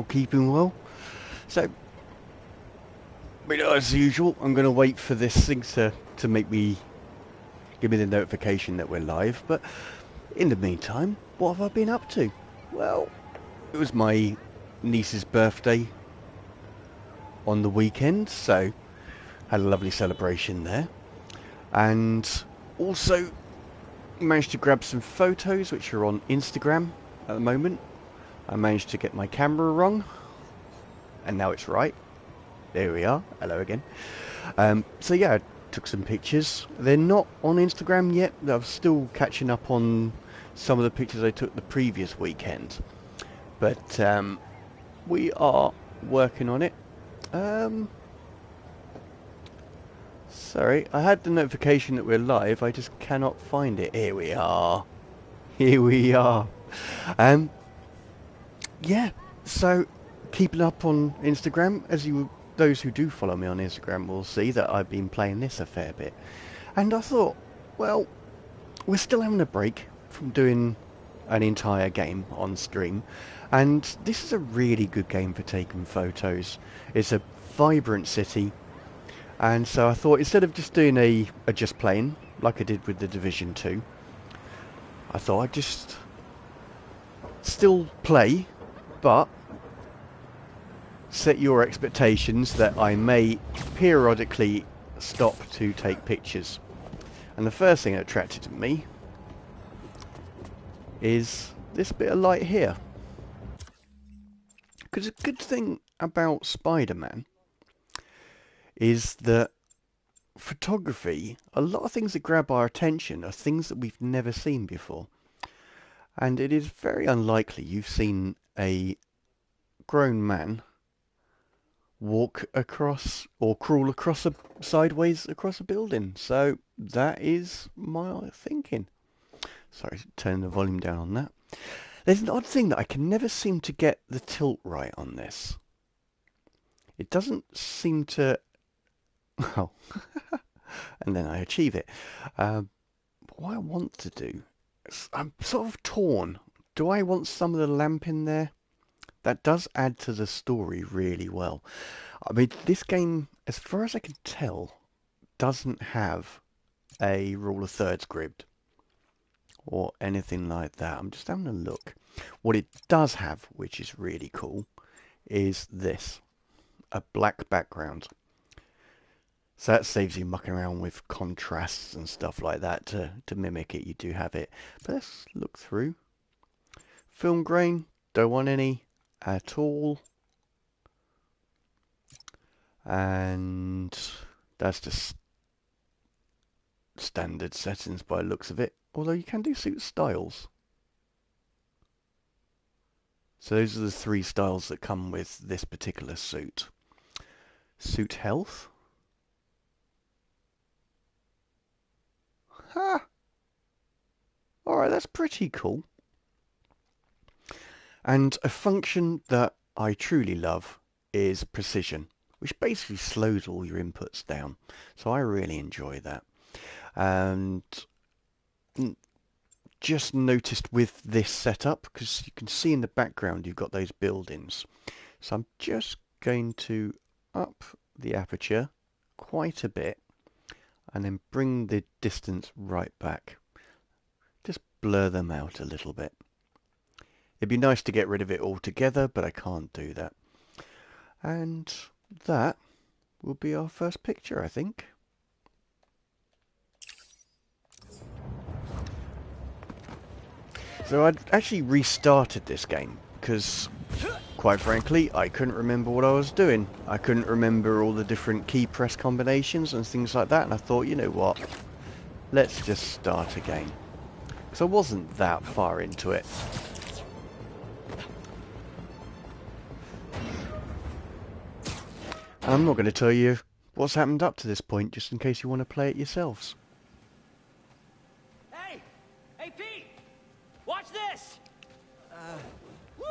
Keeping well. So, as usual, I'm going to wait for this thing to make me give me the notification that we're live. But in the meantime, what have I been up to? Well, it was my niece's birthday on the weekend, so had a lovely celebration there, and also managed to grab some photos which are on Instagram at the moment. I managed to get my camera wrong, and now it's right. There we are. Hello again. So yeah, I took some pictures. They're not on Instagram yet. I'm still catching up on some of the pictures I took the previous weekend. But we are working on it. Sorry, I had the notification that we're live. I just cannot find it. Here we are. Here we are. Yeah, so keeping up on Instagram, those who do follow me on Instagram will see that I've been playing this a fair bit. And I thought, well, we're still having a break from doing an entire game on stream, and this is a really good game for taking photos. It's a vibrant city, and so I thought instead of just doing a just playing like I did with the Division 2, I thought I'd just still play, but set your expectations that I may periodically stop to take pictures. And the first thing that attracted me is this bit of light here. Because a good thing about Spider-Man is that photography, a lot of things that grab our attention are things that we've never seen before. And it is very unlikely you've seen a grown man walk across or crawl across sideways across a building. So that is my thinking. Sorry, turn the volume down on that. There's an odd thing that I can never seem to get the tilt right on this. It doesn't seem to... Well, and then I achieve it. What I want to do, I'm sort of torn. Do I want some of the lamp in there? That does add to the story really well. I mean, this game, as far as I can tell, doesn't have a rule of thirds grid or anything like that. I'm just having a look. What it does have, which is really cool, is this, a black background. So that saves you mucking around with contrasts and stuff like that to mimic it. You do have it. But let's look through. Film grain, don't want any at all. And that's just standard settings by the looks of it. Although you can do suit styles. So those are the three styles that come with this particular suit. Suit health. Ha! Alright, that's pretty cool. And a function that I truly love is precision, which basically slows all your inputs down. So I really enjoy that. And just noticed with this setup, because you can see in the background you've got those buildings. So I'm just going to up the aperture quite a bit and then bring the distance right back. Just blur them out a little bit. It'd be nice to get rid of it altogether, but I can't do that. And that will be our first picture, I think. So I'd actually restarted this game because, quite frankly, I couldn't remember what I was doing. I couldn't remember all the different key press combinations and things like that, and I thought, you know what, let's just start again. Because I wasn't that far into it. And I'm not going to tell you what's happened up to this point, just in case you want to play it yourselves. Hey! Hey, Pete! Watch this! Woo!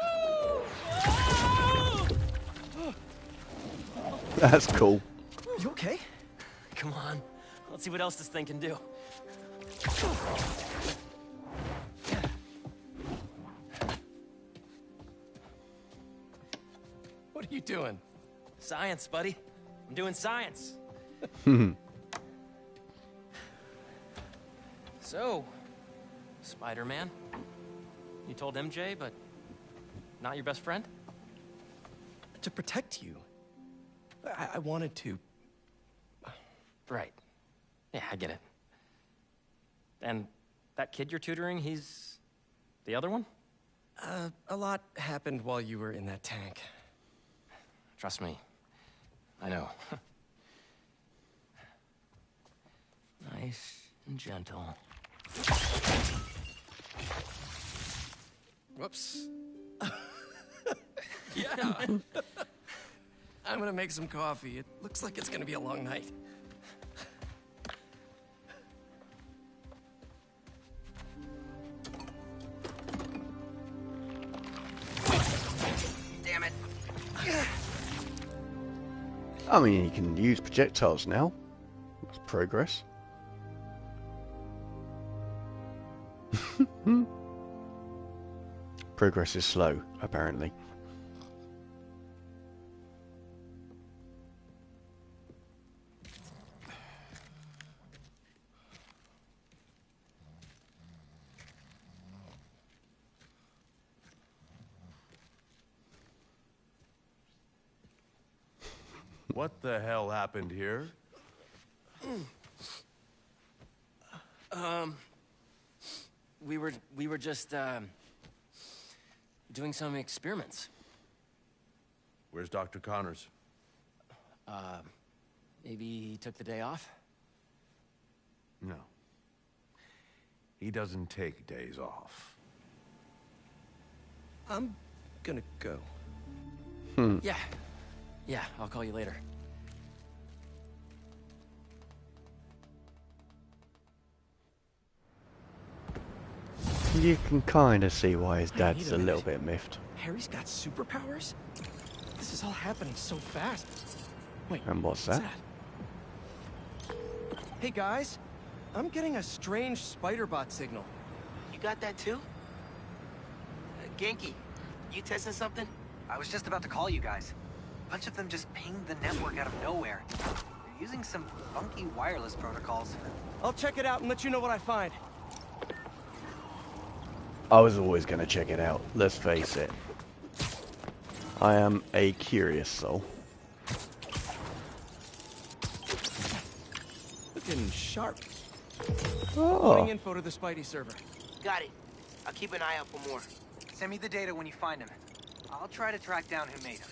That's cool. You okay? Come on. Let's see what else this thing can do. What are you doing? Science, buddy. I'm doing science. So, Spider-Man. You told MJ, but not your best friend? To protect you. I wanted to. Right. Yeah, I get it. And that kid you're tutoring, he's the other one? A lot happened while you were in that tank. Trust me. I know. Nice and gentle. Whoops. Yeah. I'm gonna make some coffee. It looks like it's gonna be a long night. Damn it. I mean, you can use projectiles now. That's progress. Progress is slow, apparently. What the hell happened here? We were just doing some experiments. Where's Dr. Connors? Maybe he took the day off? No. He doesn't take days off. I'm gonna go. Yeah. Yeah, I'll call you later. You can kind of see why his Wait dad's a a little minute. bit miffed. Harry's got superpowers? This is all happening so fast. Wait, And what's that? Hey guys, I'm getting a strange spider bot signal. You got that too? Genki, you testing something? I was just about to call you guys. A bunch of them just pinged the network out of nowhere. They're using some funky wireless protocols. I'll check it out and let you know what I find. I was always going to check it out, let's face it. I am a curious soul. Looking sharp. Oh, Putting info to the Spidey server. Got it. I'll keep an eye out for more. Send me the data when you find them. I'll try to track down who made them.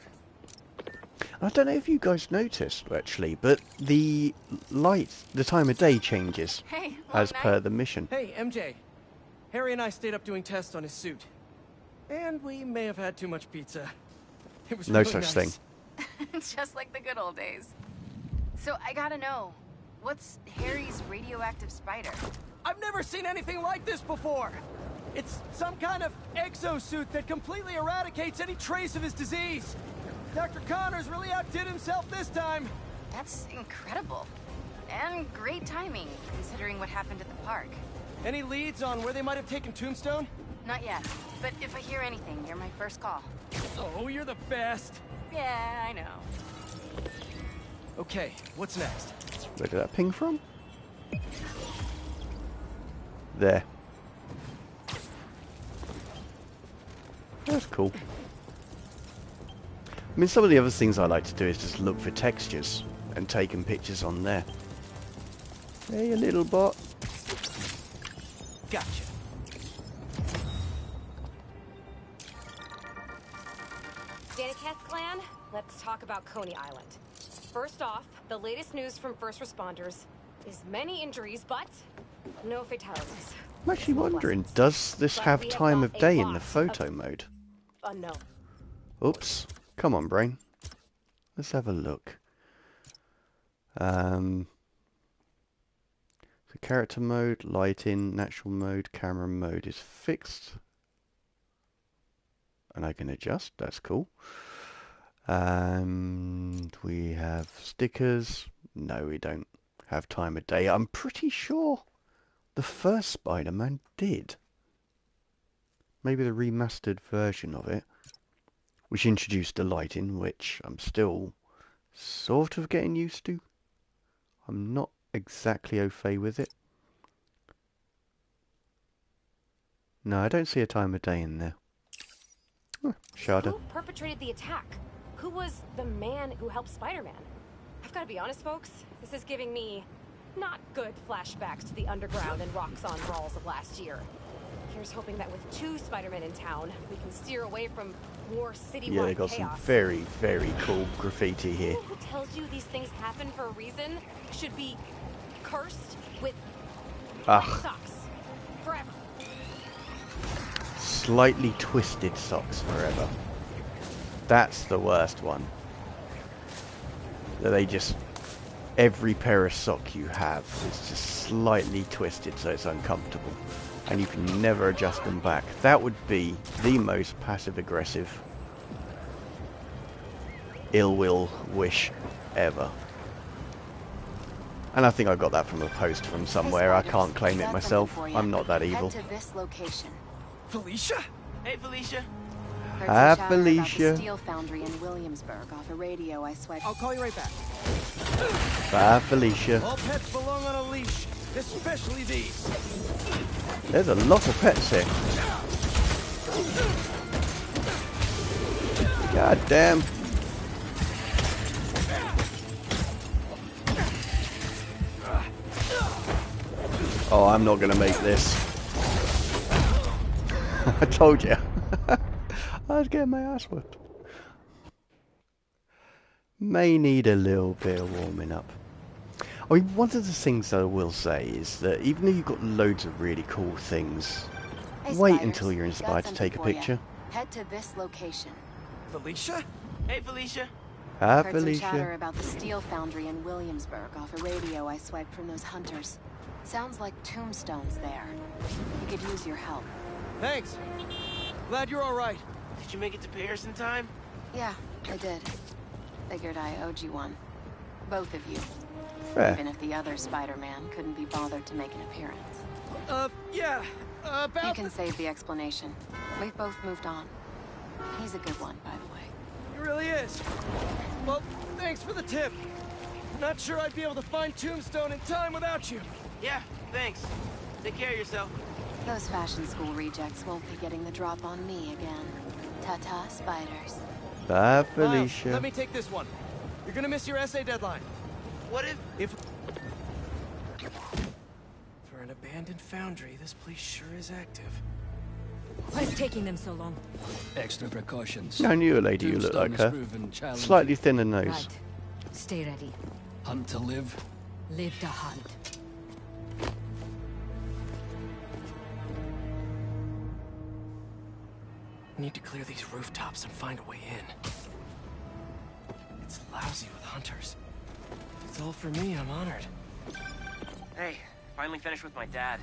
I don't know if you guys noticed, actually, but the light, the time of day changes Hey, as per the mission. Hey, MJ. Harry and I stayed up doing tests on his suit. And we may have had too much pizza. It was No really such nice. thing. Just like the good old days. So I gotta know, what's Harry's radioactive spider? I've never seen anything like this before. It's some kind of exosuit that completely eradicates any trace of his disease. Dr. Connors really outdid himself this time. That's incredible. And great timing, considering what happened at the park. Any leads on where they might have taken Tombstone? Not yet, but if I hear anything, you're my first call. Oh, you're the best. Yeah, I know. Okay, what's next? Where did that ping from? There. That's cool. I mean, some of the other things I like to do is just look for textures and taking pictures on there. Hey, you little bot. Gotcha. Danica clan, let's talk about Coney Island. First off, the latest news from first responders is many injuries, but no fatalities. I'm actually Small wondering, blessings. does this But have we have time got of a day in lot the of photo mode? Unknown. Oops. Come on, brain. Let's have a look. So character mode, lighting, natural mode, camera mode is fixed. And I can adjust, that's cool. And we have stickers. No, we don't have time of day. I'm pretty sure the first Spider-Man did. Maybe the remastered version of it. which introduced the lighting, which I'm still sort of getting used to. I'm not exactly au fait with it. No, I don't see a time of day in there. Oh, Shada. Who perpetrated the attack? Who was the man who helped Spider-Man? I've got to be honest, folks. This is giving me not good flashbacks to the underground and Roxxon brawls of last year. Here's hoping that with 2 Spider-Men in town, we can steer away from more citywide Yeah, they got chaos. some very, very cool graffiti here. Who tells you these things happen for a reason should be cursed with white socks forever. Slightly twisted socks forever. That's the worst one. That they just... Every pair of sock you have is just slightly twisted so it's uncomfortable. And you can never adjust them back. That would be the most passive-aggressive ill will wish ever. And I think I got that from a post from somewhere. I can't claim it myself. I'm not that evil. Head to this location. Felicia? Hey, Felicia. Heard Ah, some chatter about the Felicia. steel foundry in Williamsburg off a radio I swiped. I'll call you right back. Bye, Felicia. All pets belong on a leash, especially these. There's a lot of pets here. God damn. Oh, I'm not going to make this. I told you. I was getting my ass whipped. May need a little bit of warming up. I mean, one of the things I will say is that even though you've got loads of really cool things, Hey, wait Spiders, until you're got inspired to something take a for ya. picture. Head to this location. Felicia? Hey, Felicia. Ah, Heard some chatter Felicia. about the steel foundry in Williamsburg off a radio I swiped from those hunters. Sounds like tombstones there. We could use your help. Thanks. Glad you're all right. Did you make it to Paris in time? Yeah, I did. Figured I owed you one. Both of you. Fair. Even if the other Spider-Man couldn't be bothered to make an appearance. Yeah, about... You can save the explanation. We've both moved on. He's a good one, by the way. He really is. Well, thanks for the tip. Not sure I'd be able to find Tombstone in time without you. Yeah, thanks. Take care of yourself. Those fashion school rejects won't be getting the drop on me again. Ta-ta, spiders. Bye, Miles, Felicia. let me take this one. You're gonna miss your essay deadline. What if... For an abandoned foundry, this place sure is active. What's taking them so long? Extra precautions. I knew a lady who looked Tombstone like is her. proven challenging. Slightly thinner nose. Right. Stay ready. Hunt to live. Live to hunt. Need to clear these rooftops and find a way in. It's lousy with hunters. If it's all for me, I'm honored. Hey, finally finished with my dad.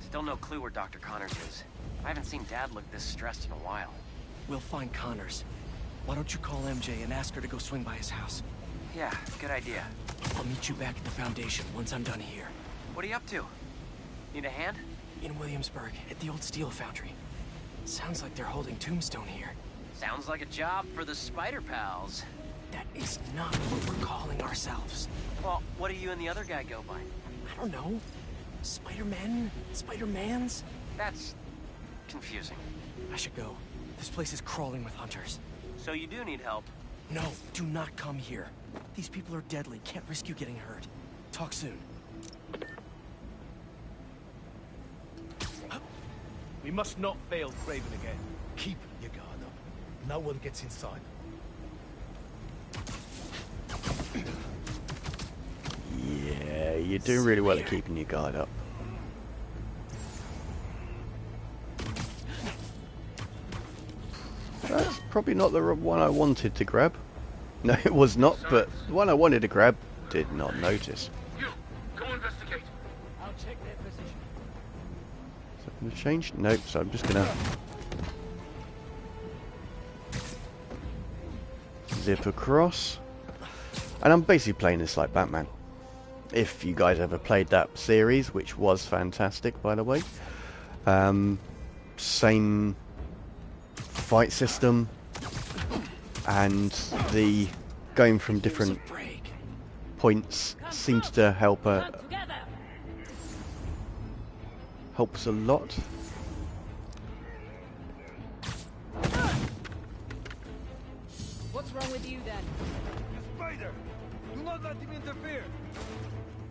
Still no clue where Dr. Connors is. I haven't seen Dad look this stressed in a while. We'll find Connors. Why don't you call MJ and ask her to go swing by his house? Yeah, good idea. I'll meet you back at the Foundation once I'm done here. What are you up to? Need a hand? In Williamsburg, at the old steel foundry. Sounds like they're holding Tombstone here. Sounds like a job for the Spider Pals. That is not what we're calling ourselves. Well, what do you and the other guy go by? I don't know. Spider-Men? Spider-Mans? That's confusing. I should go. This place is crawling with hunters. So you do need help. No, do not come here. These people are deadly. Can't risk you getting hurt. Talk soon. We must not fail Craven again. Keep your guard up. No one gets inside. Yeah, you're doing really well at keeping your guard up. That's probably not the one I wanted to grab. No, it was not, but the one I wanted to grab did not notice. You, go investigate. I'll check their position. Is that going to change? Nope, so I'm just going to zip across. And I'm basically playing this like Batman. If you guys ever played that series, which was fantastic, by the way. Same fight system, and the going from different points seems to help helps a lot. What's wrong with you then? Spider! Do not let him interfere!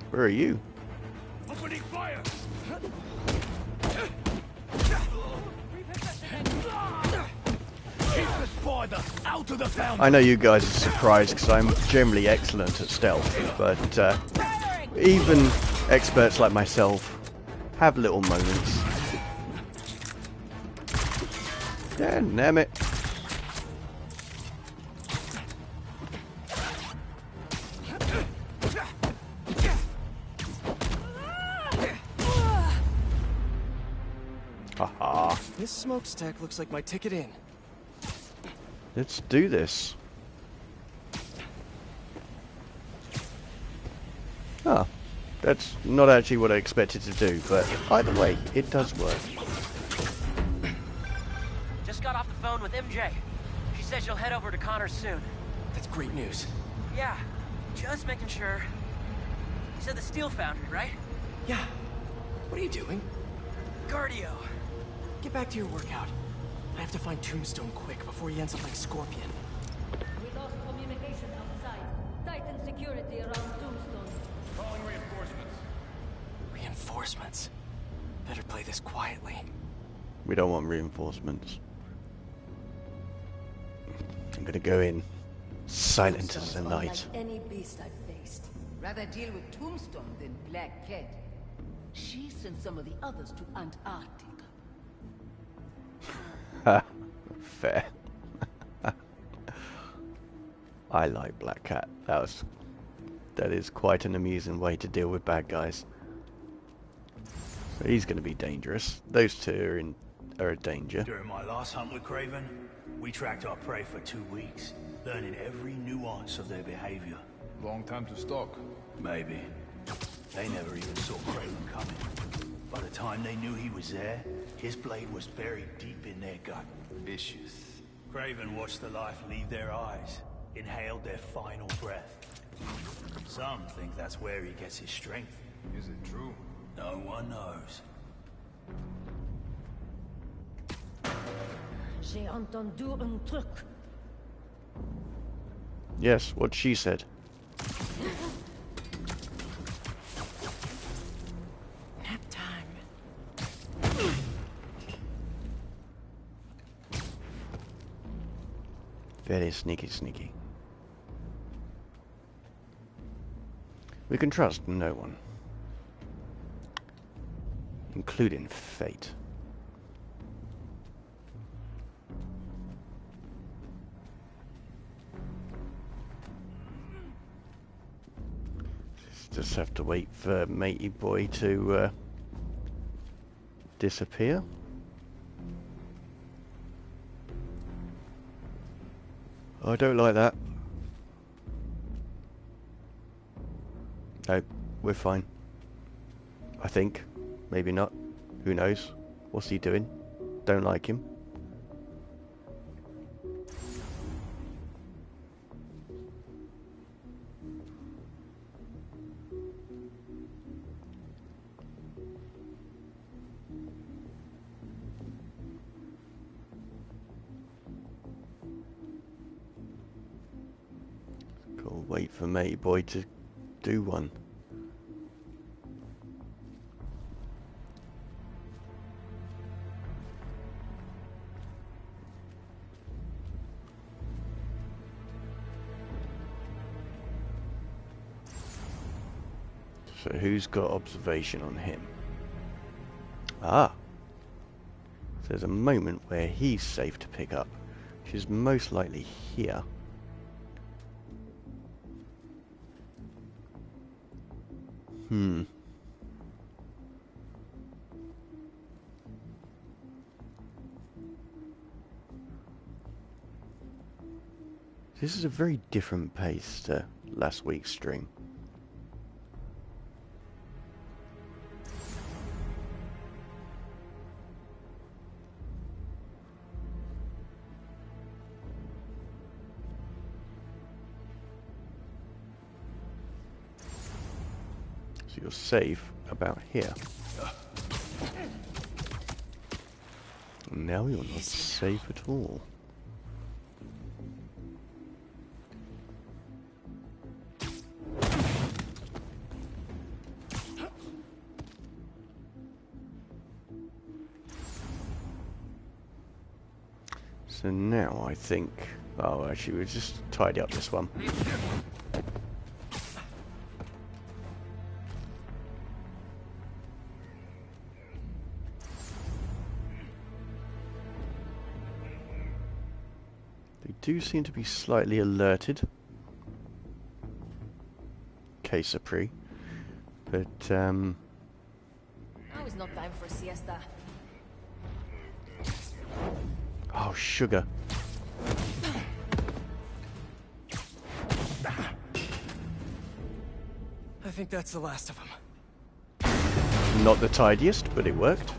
Where are you? Opening fire! Keep the spider out of the fountain! I know you guys are surprised because I'm generally excellent at stealth, but even experts like myself have little moments. Yeah, damn it. Haha. This smokestack looks like my ticket in. Let's do this. Ah, that's not actually what I expected to do, but either way, it does work. Just got off the phone with MJ. She said she'll head over to Connors soon. That's great news. Yeah, just making sure. You said the steel foundry, right? Yeah. What are you doing? Cardio. Get back to your workout. I have to find Tombstone quick before he ends up like Scorpion. We lost communication outside. Tighten security around Tombstone. Calling reinforcements. Reinforcements. Better play this quietly. We don't want reinforcements. I'm gonna go in silent as the night. Like any beast I've faced. Rather deal with Tombstone than Black Cat. She sent some of the others to Antarctica. Fair. I like Black Cat. That is quite an amusing way to deal with bad guys. So he's going to be dangerous. Those two are a danger. During my last hunt with Craven, we tracked our prey for 2 weeks, learning every nuance of their behavior. Long time to stalk. Maybe. They never even saw Craven coming. By the time they knew he was there, his blade was buried deep in their gut. Vicious. Craven watched the life leave their eyes, inhaled their final breath. Some think that's where he gets his strength. Is it true? No one knows. J'ai entendu un truc. Yes, what she said. Nap time. Very sneaky, sneaky. We can trust no one, including fate. Just have to wait for matey boy to disappear. I don't like that. No, we're fine. I think. Maybe not. Who knows? What's he doing? Don't like him. Gotta wait for matey boy to do one. So who's got observation on him? Ah. So there's a moment where he's safe to pick up, which is most likely here. This is a very different pace to last week's stream. So you're safe about here. Now you're not safe at all. So now I think... Oh, actually, we'll just tidy up this one. They do seem to be slightly alerted. Capri. But, Now is not time for siesta. Oh, sugar. I think that's the last of them. Not the tidiest, but it worked.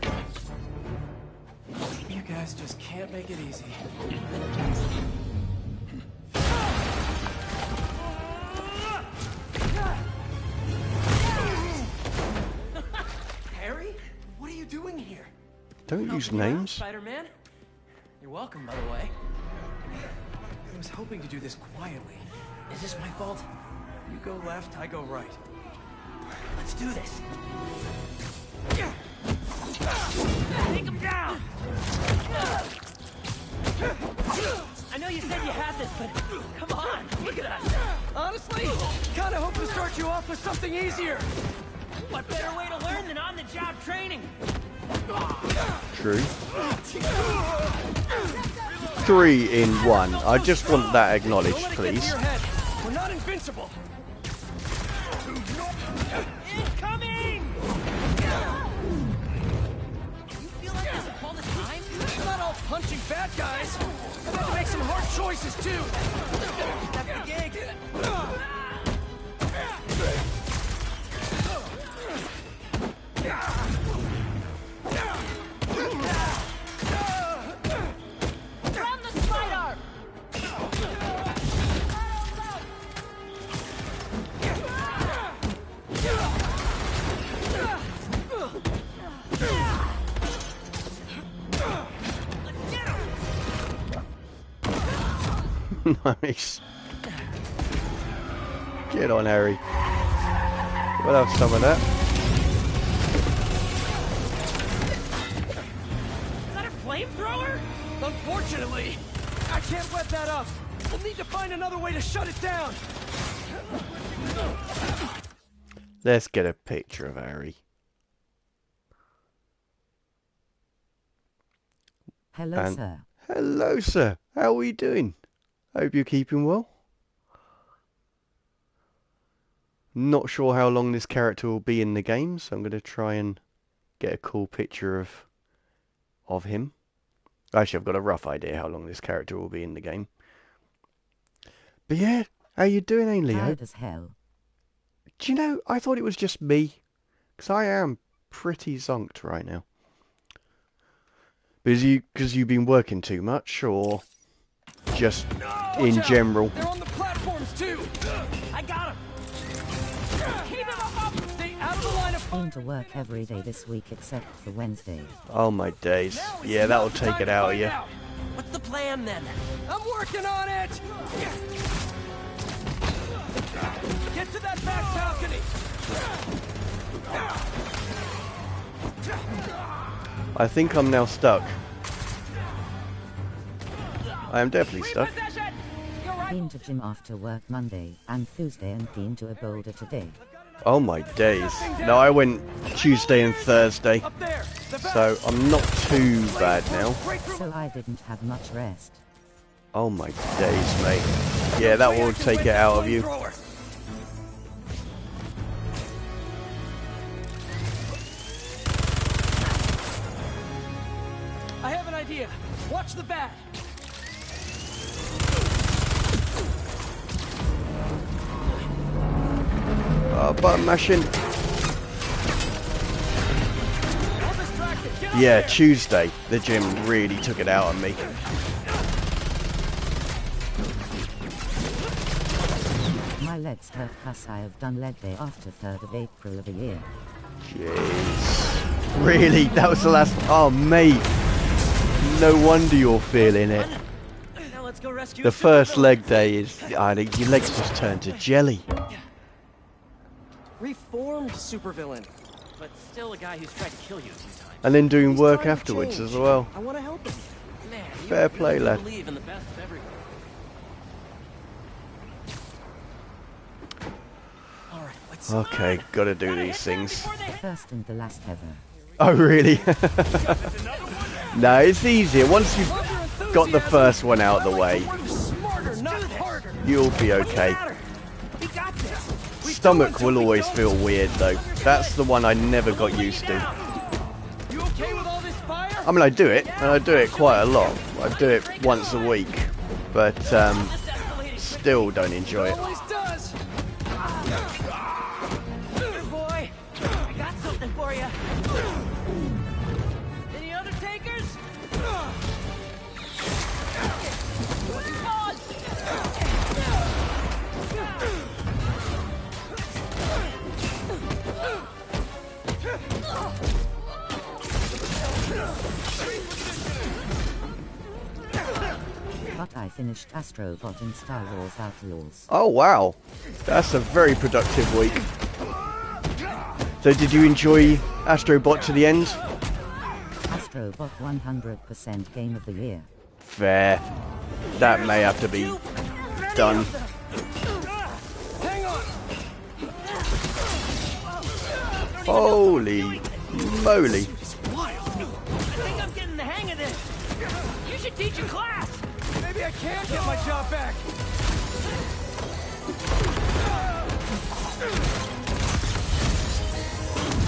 You guys just can't make it easy. Harry? What are you doing here? Don't use names. Spider-Man? You're welcome, by the way. I was hoping to do this quietly. Is this my fault? You go left, I go right. Let's do this. Take him down! I know you said you had this, but come on, look at us. Honestly, kinda hoping to start you off with something easier. What better way to learn than on-the-job training? True. 3 in 1. I just want that acknowledged, please. We're not invincible. Incoming! You feel like this all the time? It's not all punching bad guys. I've had to make some hard choices too. That's the gig. Run the spider! Nice. Get on, Harry. We'll have some of that. Is that a flamethrower? Unfortunately, I can't let that up. We'll need to find another way to shut it down. Let's get a picture of Harry. Hello, sir. Hello, sir. How are we doing? Hope you're keeping well. Not sure how long this character will be in the game, so I'm going to try and get a cool picture of him. Actually, I've got a rough idea how long this character will be in the game. But yeah, how you doing, Ainley? Tired as hell. Do you know, I thought it was just me, because I am pretty zonked right now. Because you've been working too much, or just in general? They're on the platforms too. I got him. Keep him up. Stay out of the line of fire. Been to work every day this week except for Wednesday. Oh my days. Yeah, that'll take it out of you. What's the plan then? I'm working on it. Get to that back balcony. I think I'm now stuck. I am definitely stuck. Been to gym after work Monday and Tuesday and been to a boulder today. Oh my days. No, I went Tuesday and Thursday. So I'm not too bad now. So I didn't have much rest. Oh my days, mate. Yeah, that will take it out of you. I have an idea. Watch the bat. Button mashing. Yeah, Tuesday. The gym really took it out on me. My legs hurt cause I have done leg day after 3rd of April of the year. Jeez. Really? That was the last... Oh, mate. No wonder you're feeling it. Now let's go rescue The first leg day is... I think your legs just turn to jelly. Reformed supervillain, but still a guy who's tried to kill you a few times. And then doing work afterwards as well. I want to help him. Man, Fair you play, really lad. believe in the best of everyone. All right, let's Okay, gotta do these things. First and the last ever. Oh, really? No, it's easier. Once you've got the first one out of the way, you'll be okay. Stomach will always feel weird, though. That's the one I never got used to. I mean, I do it, and I do it quite a lot. I do it once a week, but still don't enjoy it. Good boy. I got something for you. Any other takers? But I finished Astrobot in Star Wars Outlaws. Oh, wow. That's a very productive week. So did you enjoy Astrobot to the end? Astrobot 100% Game of the Year. Fair. That may have to be done. Holy moly. I think I'm getting the hang of this. You should teach a class. Maybe I can get my job back.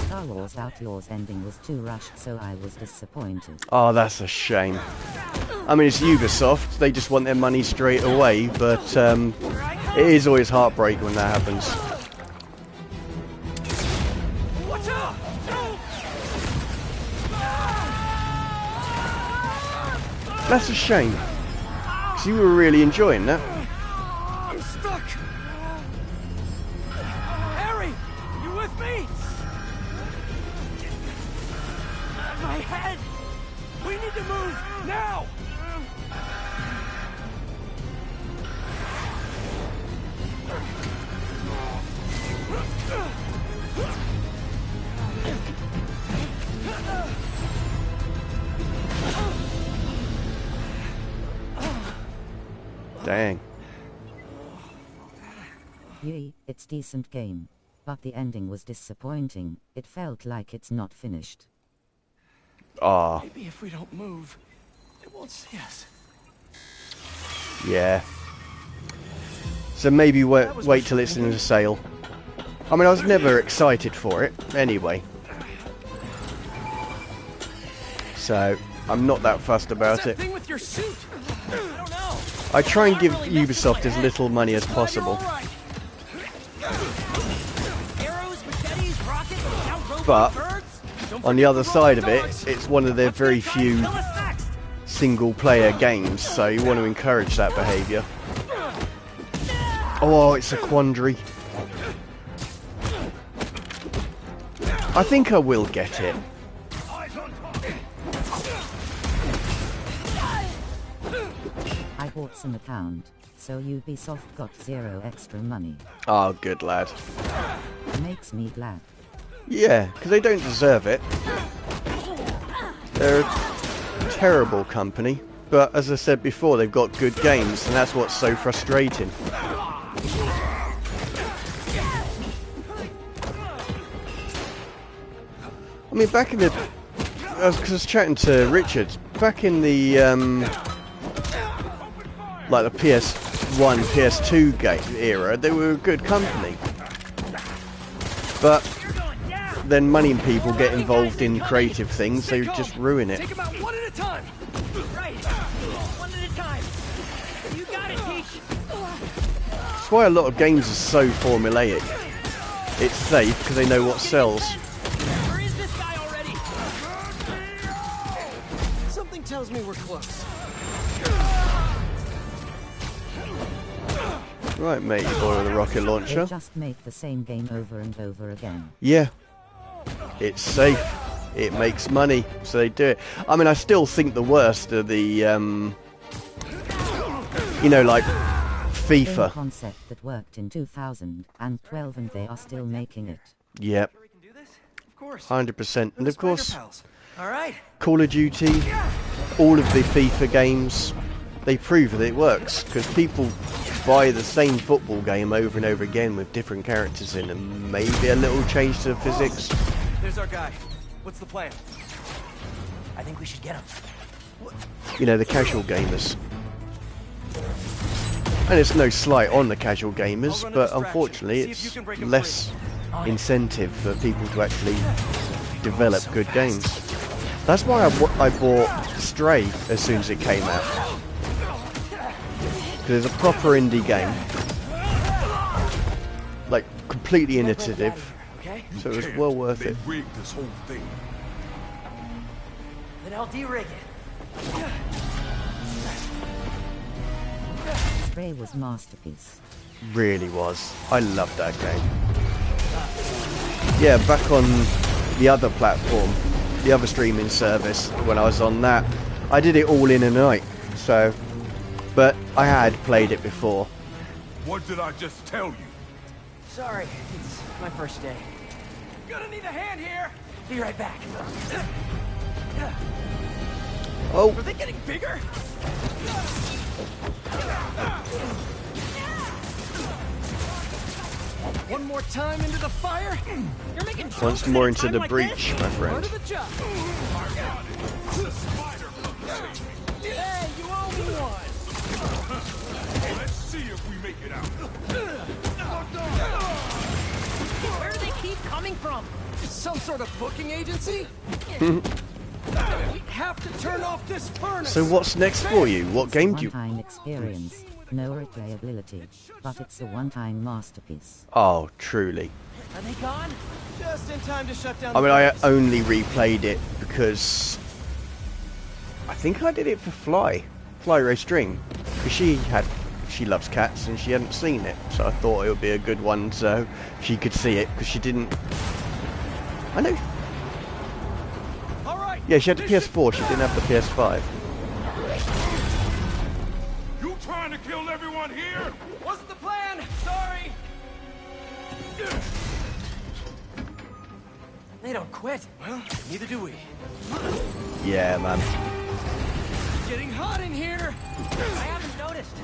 Star Wars Outlaws ending was too rushed, so I was disappointed. Oh, that's a shame. I mean, it's Ubisoft. They just want their money straight away, but it is always heartbreaking when that happens. Watch out! That's a shame. Because you were really enjoying that. I'm stuck. Harry, you with me? My head. We need to move now. Dang. Yee, it's decent game. But the ending was disappointing. It felt like it's not finished. Ah. Maybe if we don't move, they won't see us. Yeah. So maybe wait till it's in the sale. I mean, I was never excited for it, anyway. So, I'm not that fussed about it. Thing with your suit. I don't know. I try and give Ubisoft as little money as possible. But, on the other side of it, it's one of their very few single-player games, so you want to encourage that behaviour. Oh, it's a quandary. I think I will get it. I bought some account, so Ubisoft got 0 extra money. Oh, good lad. Makes me glad. Yeah, because they don't deserve it. They're a terrible company, but as I said before, they've got good games, and that's what's so frustrating. I mean, back in the... I was chatting to Richard, back in the, like the PS1, PS2 game era, they were a good company. But then money and people get involved in creative things, they just ruin it. Take them out one at a time. Right. One at a time. You got it, Peach. That's why a lot of games are so formulaic. It's safe because they know what sells. Where is this guy already? Something tells me we're close. Right, mate, you borrow the rocket They launcher. just make the same game over and over again. Yeah. It's safe. It makes money, so they do it. I mean, I still think the worst are the, you know, like Same FIFA. concept that worked in 2012 and they are still making it. Yep. Of course. 100%. And of course, All right. Call of Duty, all of the FIFA games, they prove that it works. Because people buy the same football game over and over again with different characters in and maybe a little change to the physics. There's our guy. What's the plan? I think we should get him. You know, the casual gamers. And it's no slight on the casual gamers, but unfortunately it's less incentive for people to actually develop good games. That's why I bought Stray as soon as it came out. Because it's a proper indie game. Like, completely innovative. So it was well worth it. Rigged this whole thing. Then I'll de-rig it. Stray was masterpiece. Really was. I loved that game. Yeah, back on the other platform, the other streaming service, when I was on that, I did it all in a night. So, but I had played it before. What did I just tell you? Sorry, it's my first day. Gonna need a hand here. Be right back. Oh. Are they getting bigger? One more time into the fire. You're making Once more into the breach, my friend. Part of the job. Hey, you owe me one. Let's see if we make it out. Where do they keep coming from? Some sort of booking agency? We have to turn off this furnace. So what's next for you? What game do you... One-time experience, no replayability, but it's a one-time masterpiece. Oh, truly. Are they gone? Just in time to shut down. I mean, I only replayed it because... I think I did it for Fly Race Dream. Because she loves cats and she hadn't seen it. So I thought it would be a good one so she could see it. Because she didn't... I know... Yeah, she had the PS4, she didn't have the PS5. You trying to kill everyone here? Wasn't the plan. Sorry. They don't quit. Well, neither do we. Yeah, man. Getting hot in here. I haven't noticed.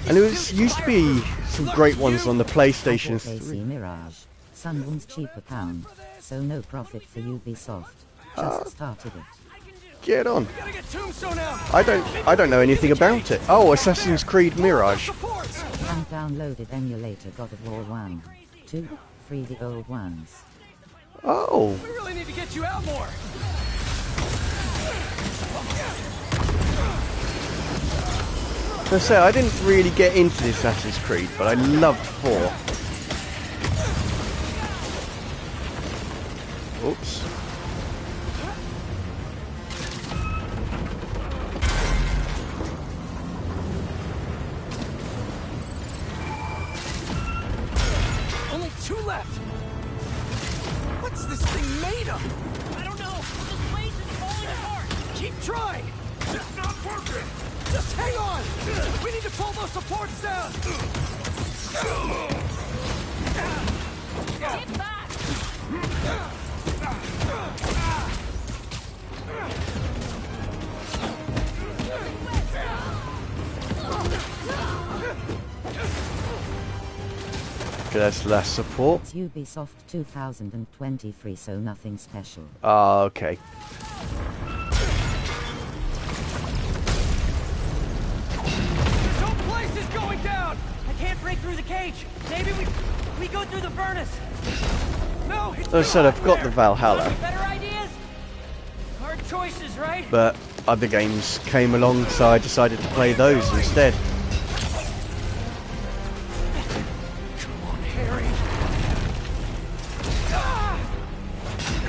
And there used to be some great ones on the PlayStation 3. Mirage. Someone's cheap account, so no profit for Ubisoft. Just started it. Get on. Gotta get Tombstone out. I don't know anything about it. Oh, Assassin's Creed Mirage. And downloaded emulator God of War 1, 2, 3 the old ones. Oh. We really need to get you out more. I say I didn't really get into the Assassin's Creed, but I loved 4. Oops. Only 2 left. What's this thing made of? I don't know. This place is falling apart. Keep trying. It's not working. Just hang on. We need to pull those supports down. Get back! Okay, that's less support. It's Ubisoft 2023, so nothing special. Ah, okay. This whole place is going down. I can't break through the cage. Maybe we go through the furnace. No. As I said, I've got the Valhalla, Better ideas? Hard choices, right? but other games came along, so I decided to play those instead.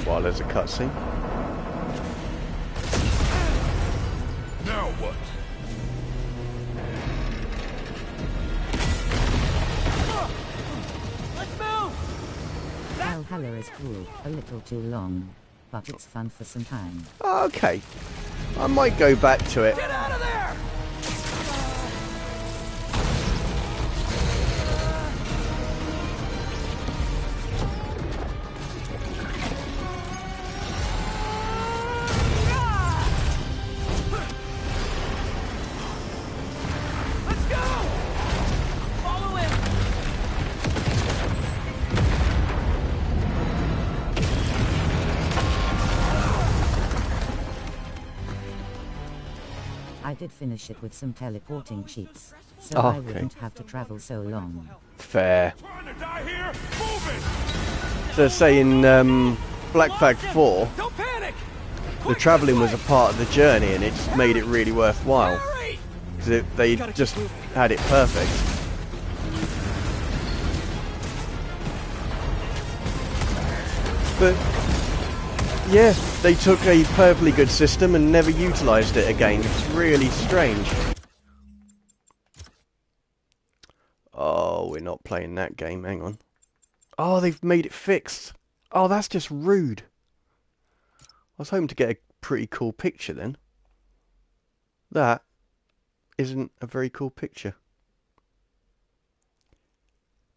While there's a cutscene. Now what? color is cool, a little too long, but it's fun for some time. Okay. I might go back to it. Get out of there! Let's go! Follow him! I did finish it with some teleporting cheats, so Oh, I okay. wouldn't have to travel so long. Fair. So say in Black Flag 4, the travelling was a part of the journey and it's made it really worthwhile. Because they just had it perfect. But yeah, they took a perfectly good system and never utilised it again. It's really strange. Oh, we're not playing that game. Hang on. Oh, they've made it fixed. Oh, that's just rude. I was hoping to get a pretty cool picture then. That isn't a very cool picture.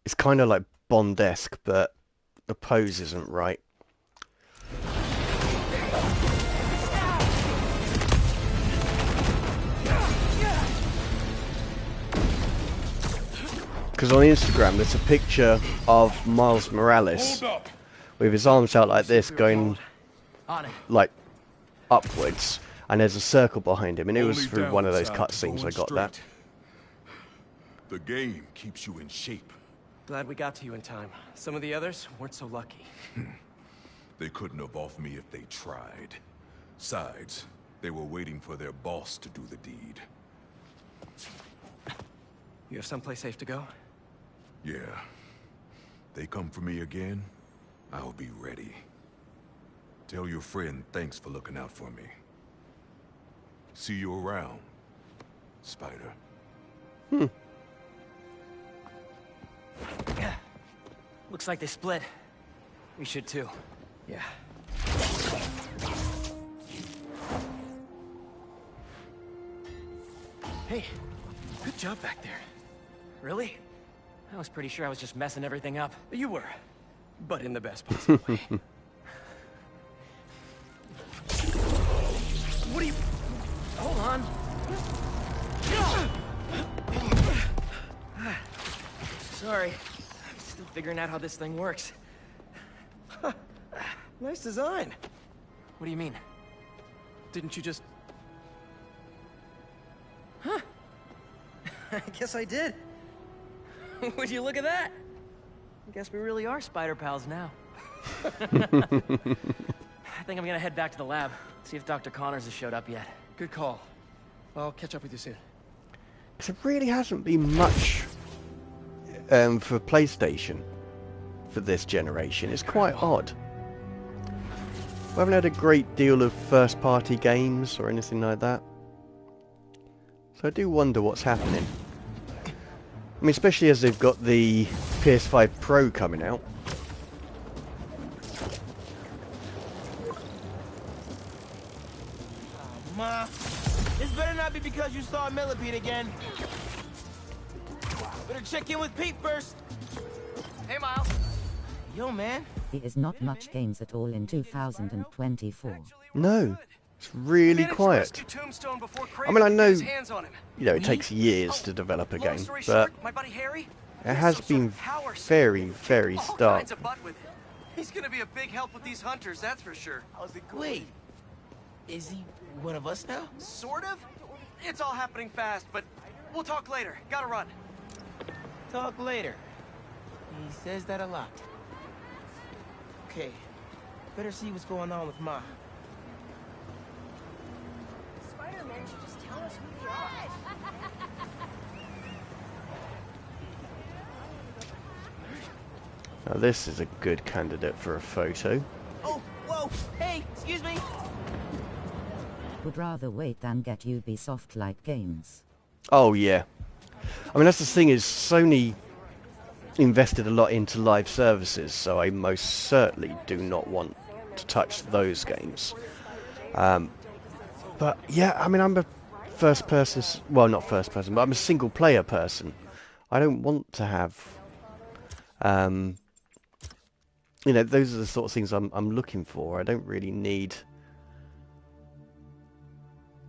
It's kind of like Bond-esque, but the pose isn't right. Because on Instagram there's a picture of Miles Morales with his arms out like this going like upwards, and there's a circle behind him, and it was through one of those cutscenes I got that. The game keeps you in shape. Glad we got to you in time. Some of the others weren't so lucky. They couldn't have off me if they tried. Besides, they were waiting for their boss to do the deed. You have someplace safe to go? Yeah. They come for me again, I'll be ready. Tell your friend thanks for looking out for me. See you around, Spider. Looks like they split. We should too. Yeah. Hey, good job back there. Really? I was pretty sure I was just messing everything up. You were, but in the best possible way. What are you... Hold on. Sorry. I'm still figuring out how this thing works. Nice design. What do you mean? Didn't you just... Huh? I guess I did. Would you look at that? I guess we really are spider pals now. I think I'm gonna head back to the lab, see if Dr. Connors has showed up yet. Good call. I'll catch up with you soon. There really hasn't been much for PlayStation for this generation. It's quite odd. We haven't had a great deal of first-party games or anything like that. So I do wonder what's happening. I mean, especially as they've got the PS5 Pro coming out. Ma, this better not be because you saw a millipede again. Better check in with Pete first. Hey, Miles. Yo, man. There is not much games at all in 2024. No, it's really quiet. I mean, I know, it takes years to develop a game, but it has been very, very stark. He's gonna be a big help with these hunters, that's for sure. Wait, is he one of us now? Sort of? It's all happening fast, but we'll talk later. Gotta run. Talk later. He says that a lot. Okay, better see what's going on with Ma. Spider-Man should just tell us who they are. Now this is a good candidate for a photo. Oh, whoa, hey, excuse me. Would rather wait than get Ubisoft-like games. Oh yeah. I mean, that's the thing is Sony invested a lot into live services, so I most certainly do not want to touch those games. But yeah, I mean, I'm a first person, well, not first person, but I'm a single player person. I don't want to have, you know, those are the sort of things I'm looking for. I don't really need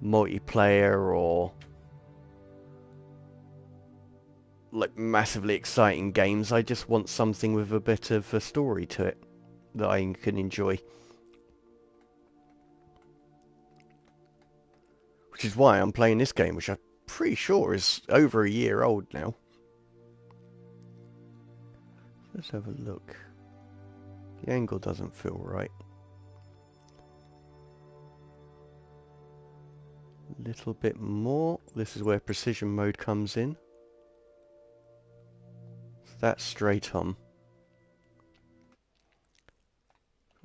multiplayer or like massively exciting games. I just want something with a bit of a story to it that I can enjoy. Which is why I'm playing this game, which I'm pretty sure is over a year old now. Let's have a look. The angle doesn't feel right. A little bit more. This is where precision mode comes in. So that's straight on.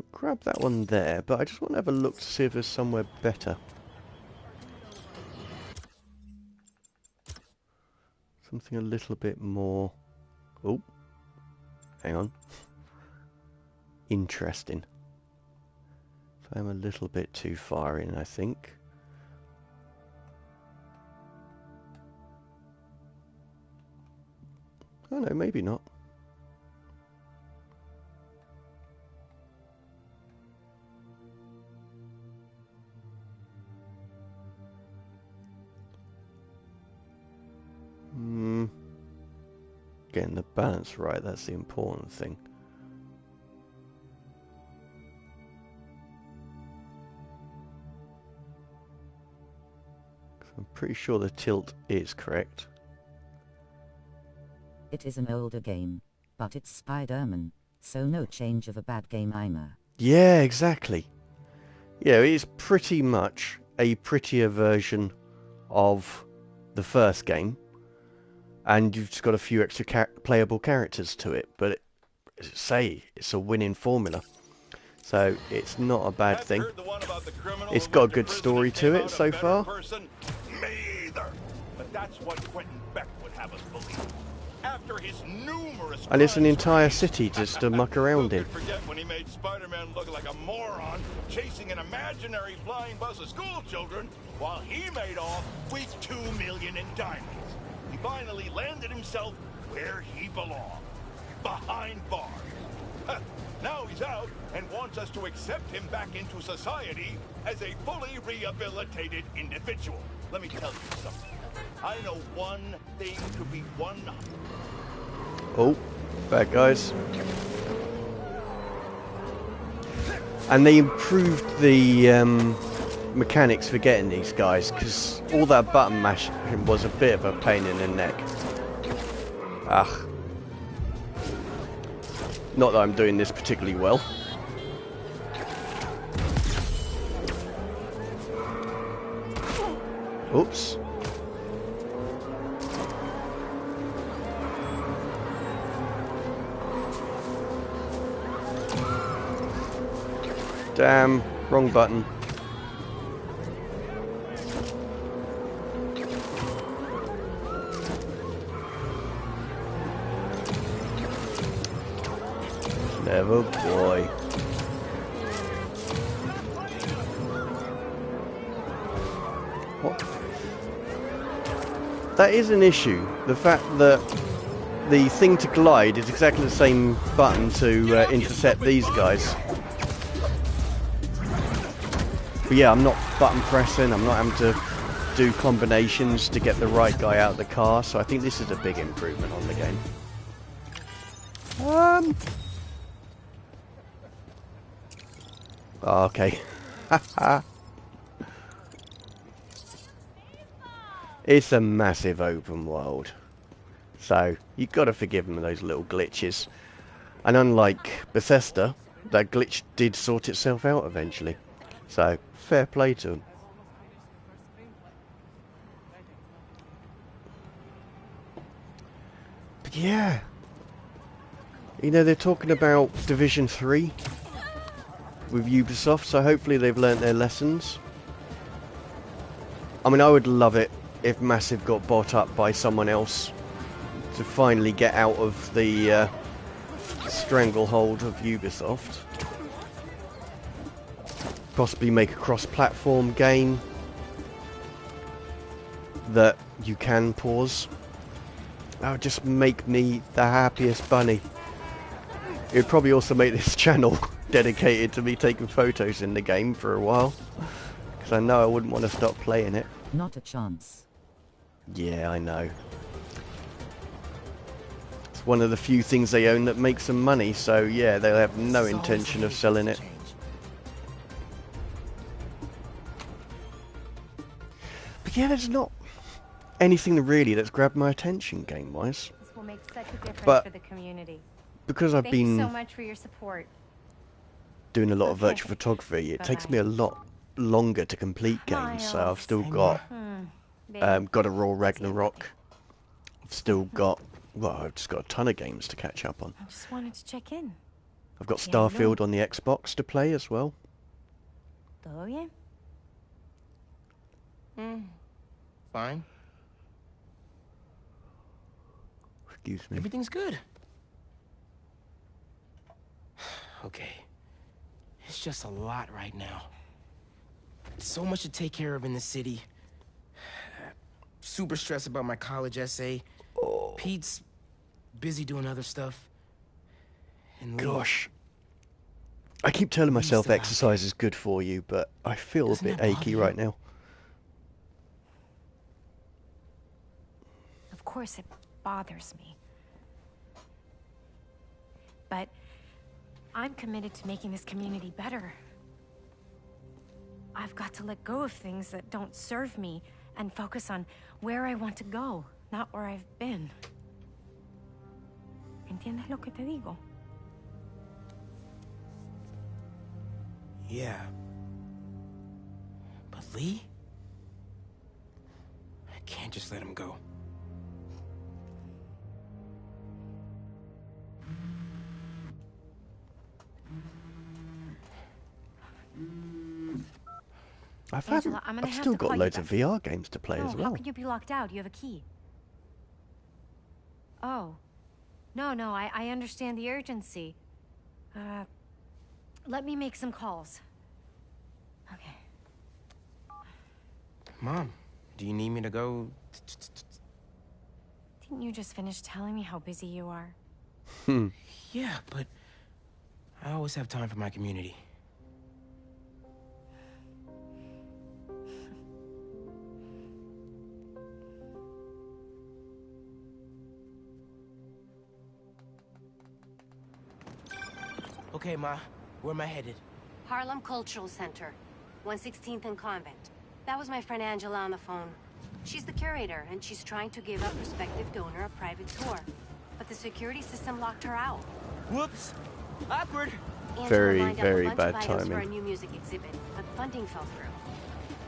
I'll grab that one there, but I just want to have a look to see if there's somewhere better. Something a little bit more... Oh, hang on. Interesting. I'm a little bit too far in, I think. Oh no, maybe not. Getting the balance right, that's the important thing. I'm pretty sure the tilt is correct. It is an older game, but it's Spider-Man, so no change of a bad game either. Yeah, exactly. Yeah, it is pretty much a prettier version of the first game, and you've just got a few extra playable characters to it, but it's a winning formula. So it's not a bad thing. It's got a good story to it so far. Me either. But that's what Quentin Beck would have us believe. After his numerous And it's an entire city just to muck around in. Forget when he made Spider-Man look like a moron chasing an imaginary flying bus of school children while he made off with $2 million in diamonds. He finally landed himself where he belonged. Behind bars. Now he's out and wants us to accept him back into society as a fully rehabilitated individual. Let me tell you something. I know one thing to be 100. Oh, bad guys. And they improved the mechanics for getting these guys, because all that button mashing was a bit of a pain in the neck. Ugh. Not that I'm doing this particularly well. Oops. Damn, wrong button. Never boy. What? That is an issue. The fact that the thing to glide is exactly the same button to intercept these guys. But yeah, I'm not button pressing, I'm not having to do combinations to get the right guy out of the car, so I think this is a big improvement on the game. Okay. It's a massive open world, so you've got to forgive them those little glitches. And unlike Bethesda, that glitch did sort itself out eventually. So, fair play to them. But yeah, you know, they're talking about Division 3 with Ubisoft, so hopefully they've learnt their lessons. I mean, I would love it if Massive got bought up by someone else to finally get out of the stranglehold of Ubisoft. Possibly make a cross-platform game that you can pause. That would just make me the happiest bunny. It would probably also make this channel dedicated to me taking photos in the game for a while, because I know I wouldn't want to stop playing it. Not a chance. Yeah, I know. It's one of the few things they own that makes them money, so yeah, they'll have no intention of selling it. But yeah, there's not anything really that's grabbed my attention game-wise. This will make such a difference But for the community. because I've Thank been you so much for your support. doing a lot of virtual photography, it takes me a lot longer to complete games. So I've still got God of War Ragnarok. I've still got, well, I've just got a ton of games to catch up on. I just wanted to check in. I've got Starfield on the Xbox to play as well. ¿Todo bien? Fine. Excuse me. Everything's good. Okay. It's just a lot right now. So much to take care of in the city. Super stressed about my college essay. Pete's busy doing other stuff. And Gosh. I keep telling myself exercise is good for you, but I feel a bit achy right now. Of course it bothers me. But I'm committed to making this community better. I've got to let go of things that don't serve me and focus on where I want to go, not where I've been. ¿Entiendes lo que te digo? Yeah. But Lee? I can't just let him go. Angela, I'm gonna I've have still to got call you loads back. of VR games to play No, as how well. can you be locked out? You have a key. Oh. No, I understand the urgency. Let me make some calls. Okay. Mom, do you need me to go? Didn't you just finish telling me how busy you are? Yeah, but I always have time for my community. Okay, Ma, where am I headed? Harlem Cultural Center, 116th and Convent. That was my friend Angela on the phone. She's the curator, and she's trying to give a prospective donor a private tour. But the security system locked her out. Whoops! Awkward! Very, Angela lined up very a bunch bad of items for a timing. new music exhibit, but funding fell through.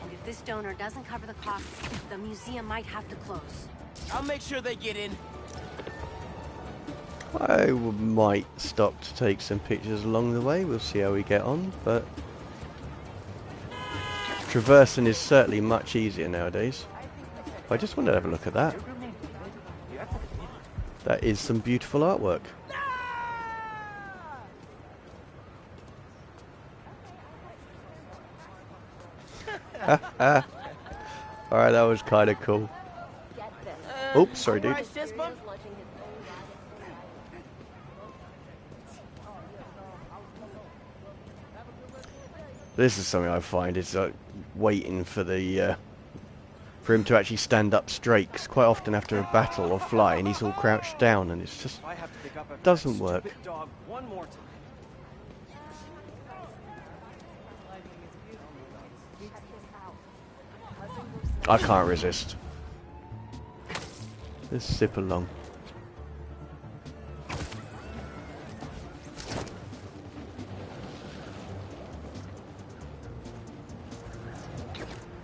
And if this donor doesn't cover the costs, the museum might have to close. I'll make sure they get in. I might stop to take some pictures along the way. We'll see how we get on, but traversing is certainly much easier nowadays. I just wanted to have a look at that. That is some beautiful artwork. Alright, that was kind of cool. Oops, sorry dude. This is something I find is waiting for the for him to actually stand up straight. 'Cause quite often after a battle or flying, he's all crouched down, and it's just doesn't work. I can't resist. Let's sip along.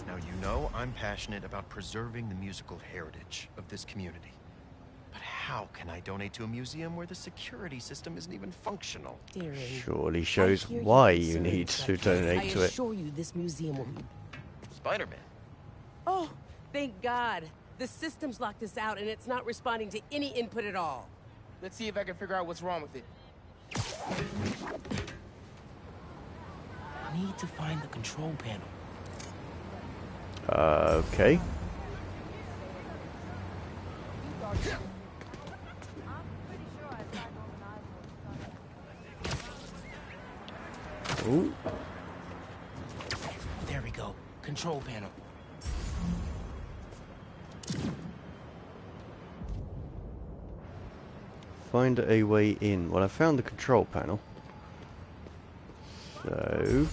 Now, you know I'm passionate about preserving the musical heritage of this community. But how can I donate to a museum where the security system isn't even functional? Surely shows why you need to donate to I it. assure you this museum will be... Spider-Man. Oh, thank God. The system's locked us out, and it's not responding to any input at all. Let's see if I can figure out what's wrong with it. I need to find the control panel. Okay. Ooh. There we go. Control panel. Find a way in. Well, I found the control panel. So...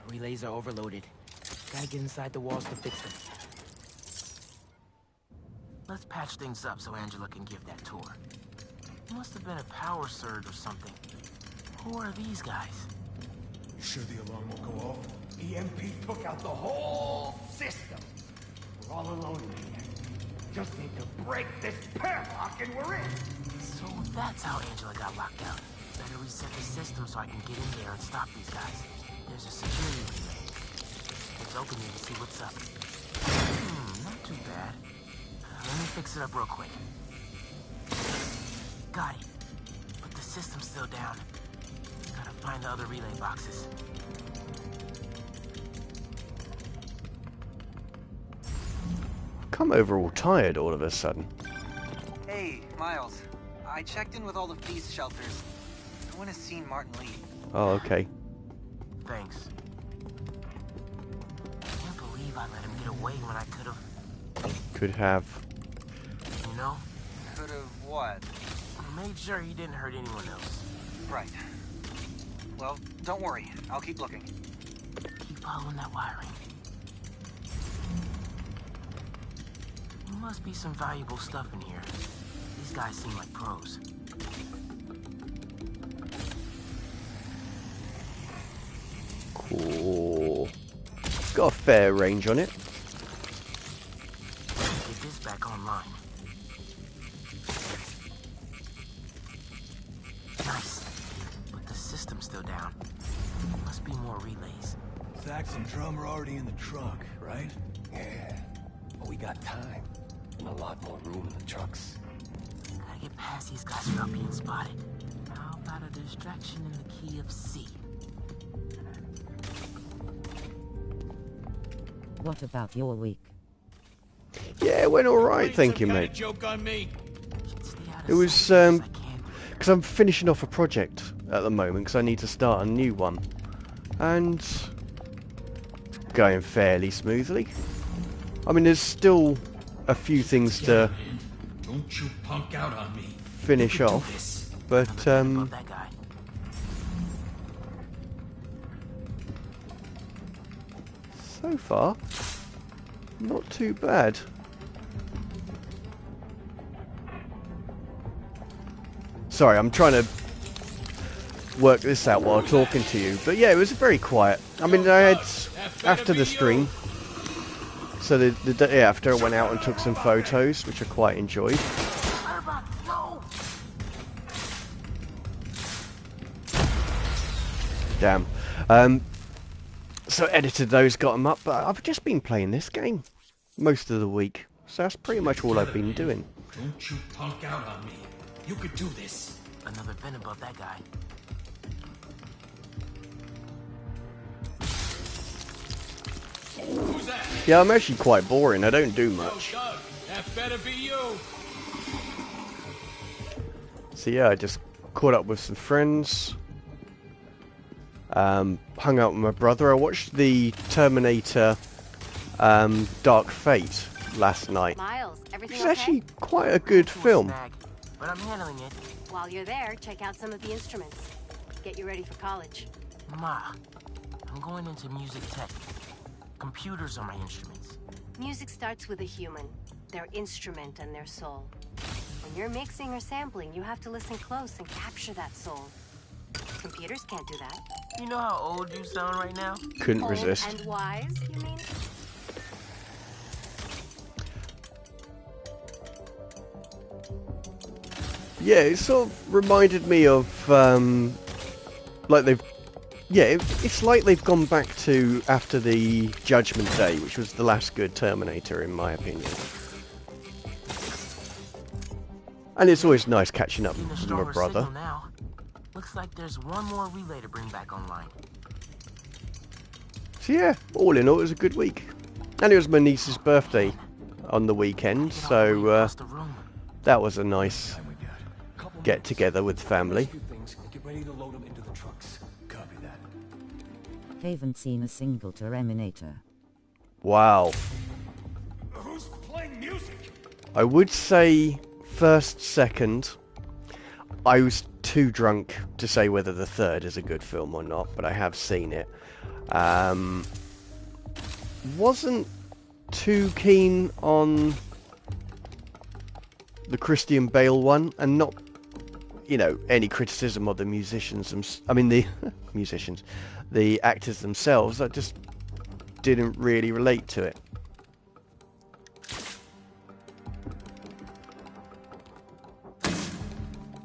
Relays are overloaded. Gotta get inside the walls to fix them. Let's patch things up so Angela can give that tour. Must have been a power surge or something. Who are these guys? You sure the alarm won't go off? EMP took out the whole system. We're all alone in here. Just need to break this padlock and we're in. So that's how Angela got locked out. Better reset the system so I can get in there and stop these guys. There's a security relay. Let's open it to see what's up. Not too bad. Let me fix it up real quick. Got it. But the system's still down. Gotta find the other relay boxes. Come over all tired all of a sudden. Hey, Miles. I checked in with all the police shelters. No one has seen Martin Lee. Oh, okay. Thanks. I can't believe I let him get away when I could have. Could have. You know? Could have what? I made sure he didn't hurt anyone else. Right. Well, don't worry. I'll keep looking. Keep following that wiring. There must be some valuable stuff in here. These guys seem like pros. Cool. It's got a fair range on it. Get this back online. Nice. But the system's still down. Must be more relays. Sax and drum are already in the truck, right? Yeah. But we got time. And a lot more room in the trucks. Gotta get past these guys without being spotted. How about a distraction in the key of C? What about your week? Yeah, it went alright, thank you, mate. Joke on me. It was, because I'm finishing off a project at the moment, because I need to start a new one. And going fairly smoothly. I mean, there's still a few things to Don't you punk out on me. finish off, but so far, not too bad. Sorry, I'm trying to work this out while talking to you, but yeah, it was very quiet. I mean, I had after the stream. So the day after, I went out and took some photos, which I quite enjoyed. Damn. So edited those, got them up, but I've just been playing this game most of the week. So that's pretty much all I've been doing. Don't you punk out on me. You could do this. Another vent above that guy. Who's that? Yeah, I'm actually quite boring. I don't do much. Doug, that better be you. So yeah, I just caught up with some friends. Hung out with my brother. I watched the Terminator Dark Fate last night. Miles, everything Which is actually quite a good film. But I'm handling it. While you're there, check out some of the instruments. Get you ready for college. Ma, I'm going into music tech. Computers are my instruments. Music starts with a human, their instrument and their soul. When you're mixing or sampling, you have to listen close and capture that soul. Computers can't do that. You know how old you sound right now? Couldn't Old resist. and wise, you mean? Yeah, it sort of reminded me of like they've Yeah, it's like they've gone back to after the Judgment Day, which was the last good Terminator, in my opinion. And it's always nice catching up Getting a with my stronger brother. signal now. Looks like there's one more relay to bring back online. So yeah, all in all, it was a good week. And it was my niece's birthday on the weekend, so that was a nice get-together with family. Get ready to load them into the trucks. Copy that. Haven't seen a single Terminator. Wow. Who's playing music? I would say first, second. I was too drunk to say whether the third is a good film or not, but I have seen it. Wasn't too keen on the Christian Bale one, and not, you know, any criticism of the musicians. I mean, the musicians, the actors themselves. I just didn't really relate to it.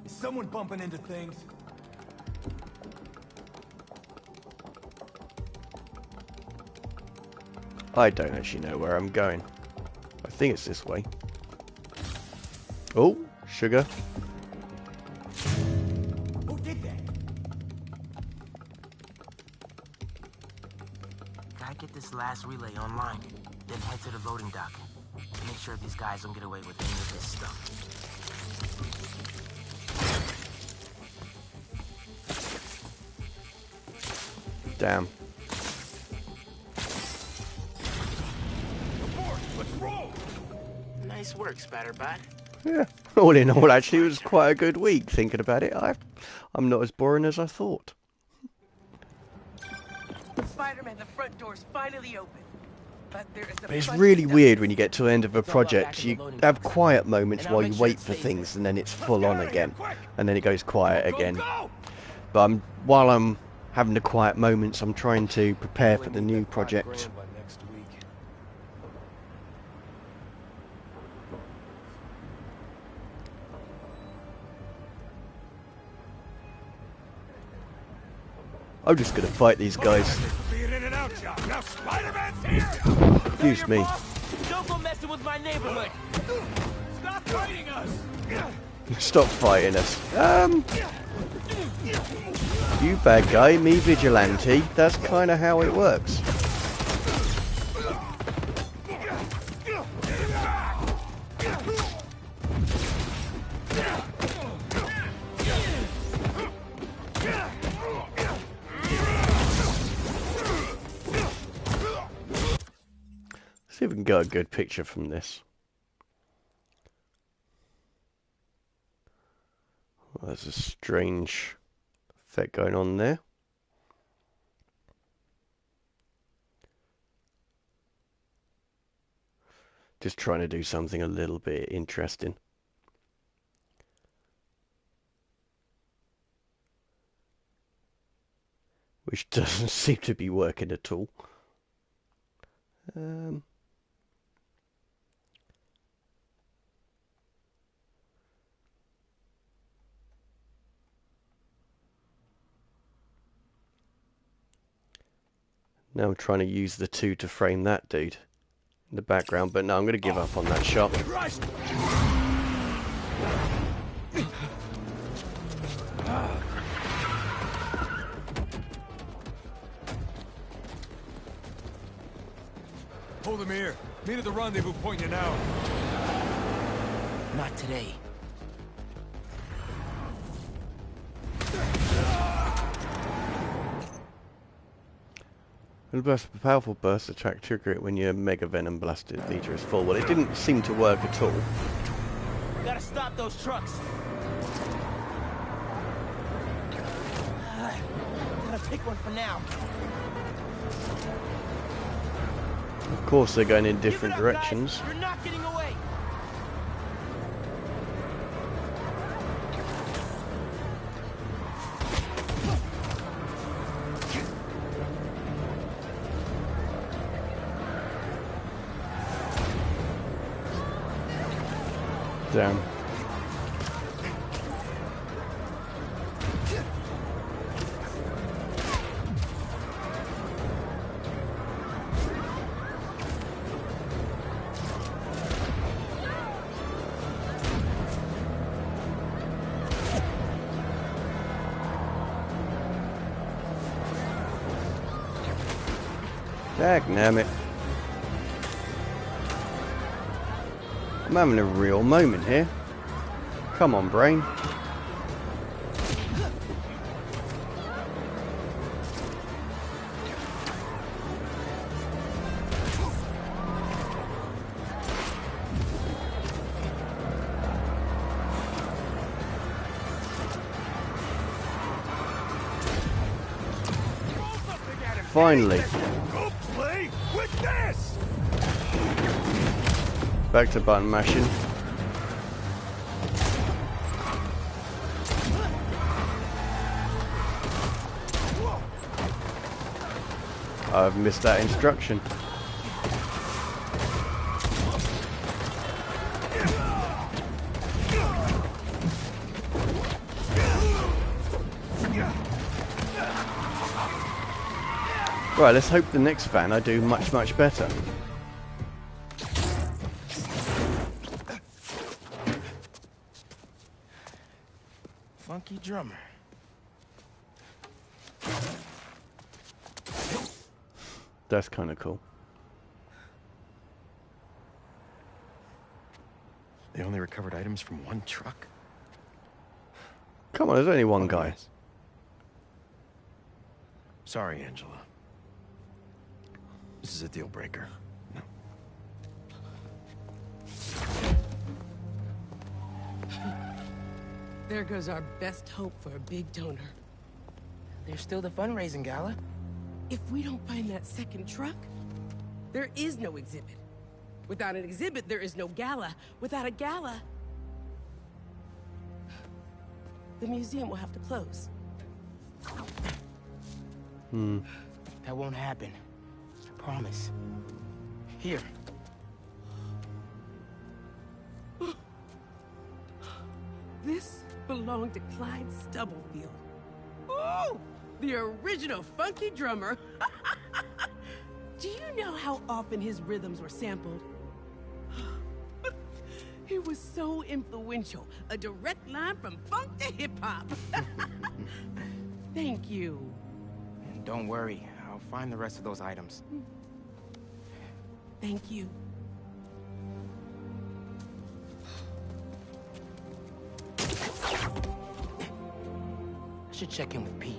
Is someone bumping into things? I don't actually know where I'm going. I think it's this way. Oh, sugar. Who did that? Gotta get this last relay online, then head to the loading dock. Make sure these guys don't get away with any of this stuff. Damn. Nice work, Spider-Bot. Yeah, all in all, actually, it was quite a good week, thinking about it. I'm not as boring as I thought. Spider-Man, the front door's finally open. But there is But it's really weird when you get to the end of a project. You have quiet moments while you wait for things, and then it's full on again. And then it goes quiet again. But while I'm having the quiet moments, I'm trying to prepare for the new project. I'm just gonna fight these guys. Excuse me. Don't go messing with my neighborhood. Stop fighting us. Stop fighting us. You bad guy, me vigilante. That's kind of how it works. See if we can get a good picture from this. Well, there's a strange effect going on there. Just trying to do something a little bit interesting. Which doesn't seem to be working at all. Now I'm trying to use the two to frame that dude in the background, but no, I'm going to give up on that shot. Hold him here. Meet at the rendezvous point in an hour. Not today. A powerful burst attack, trigger it when your Mega Venom blasted meter is full. Well, it didn't seem to work at all. We gotta stop those trucks. Gotta pick one for now. Of course, they're going in different directions. You're not getting away. Damn. Dagnammit. I'm having a real moment here. Come on, brain. Finally. Go play with this! Back to button mashing. I've missed that instruction. Right, let's hope the next fan I do much, much better. Funky drummer. That's kind of cool. They only recovered items from one truck? Come on, there's only one guy. Sorry, Angela. This is a deal breaker. No. There goes our best hope for a big donor. There's still the fundraising gala. If we don't find that second truck, there is no exhibit. Without an exhibit, there is no gala. Without a gala, the museum will have to close. That won't happen. I promise. Here. This belonged to Clyde Stubblefield. Oh, the original funky drummer. Do you know how often his rhythms were sampled? He was so influential. A direct line from funk to hip-hop. Thank you. And don't worry, I'll find the rest of those items. Thank you. I should check in with Pete.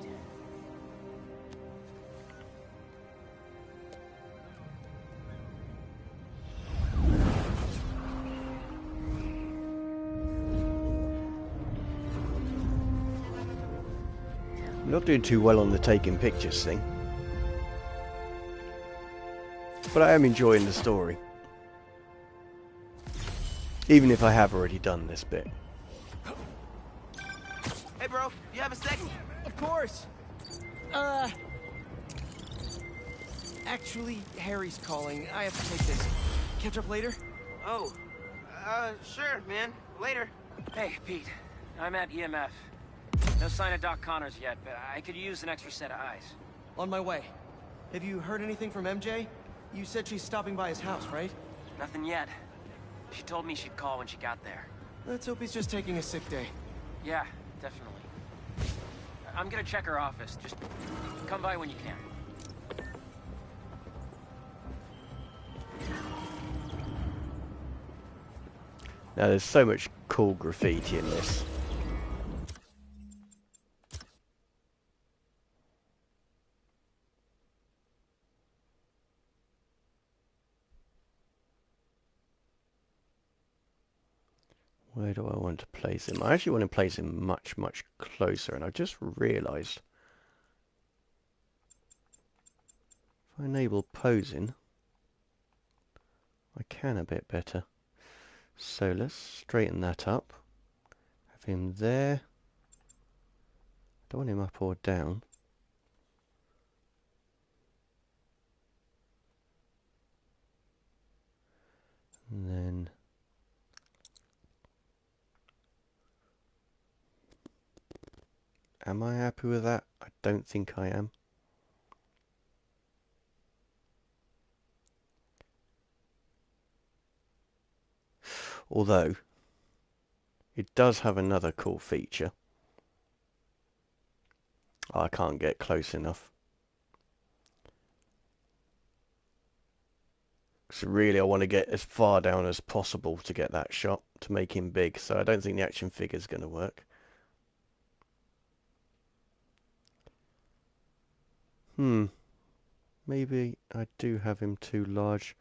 I'm not doing too well on the taking pictures thing. But I am enjoying the story. Even if I have already done this bit. Hey, bro, you have a second? Of course. Actually, Harry's calling. I have to take this. Catch up later? Oh, sure, man. Later. Hey, Pete. I'm at EMF. No sign of Doc Connors yet, but I could use an extra set of eyes. On my way. Have you heard anything from MJ? You said she's stopping by his house, right? Nothing yet. She told me she'd call when she got there. Let's hope he's just taking a sick day. Yeah, definitely. I'm gonna check her office. Just come by when you can. Now there's so much cool graffiti in this. Where do I want to place him? I actually want to place him much, much closer, and I just realised if I enable posing, I can a bit better. So let's straighten that up. Have him there. Don't want him up or down. And then am I happy with that? I don't think I am. Although, it does have another cool feature. I can't get close enough. So really I want to get as far down as possible to get that shot, to make him big. So I don't think the action figure's going to work. Maybe I do have him too large.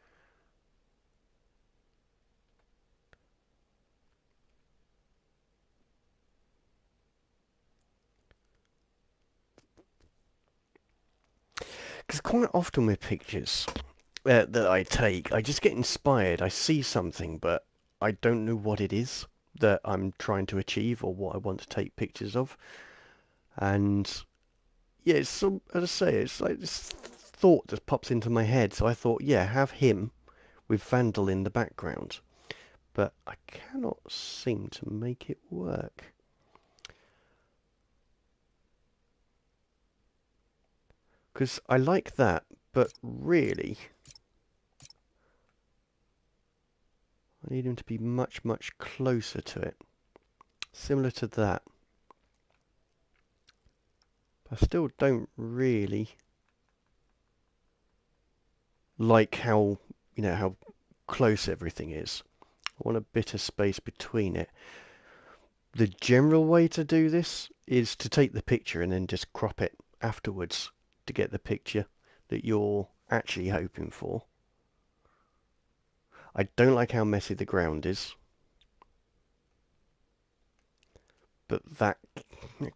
Because quite often with pictures that I take, I just get inspired. I see something, but I don't know what it is that I'm trying to achieve or what I want to take pictures of. And yeah, it's some, as I say, it's like this thought just pops into my head. So I thought, yeah, have him with Vandal in the background. But I cannot seem to make it work. Because I like that, but really, I need him to be much, much closer to it. Similar to that. I still don't really like how, how close everything is. I want a bit of space between it. The general way to do this is to take the picture and then just crop it afterwards to get the picture that you're actually hoping for. I don't like how messy the ground is, but that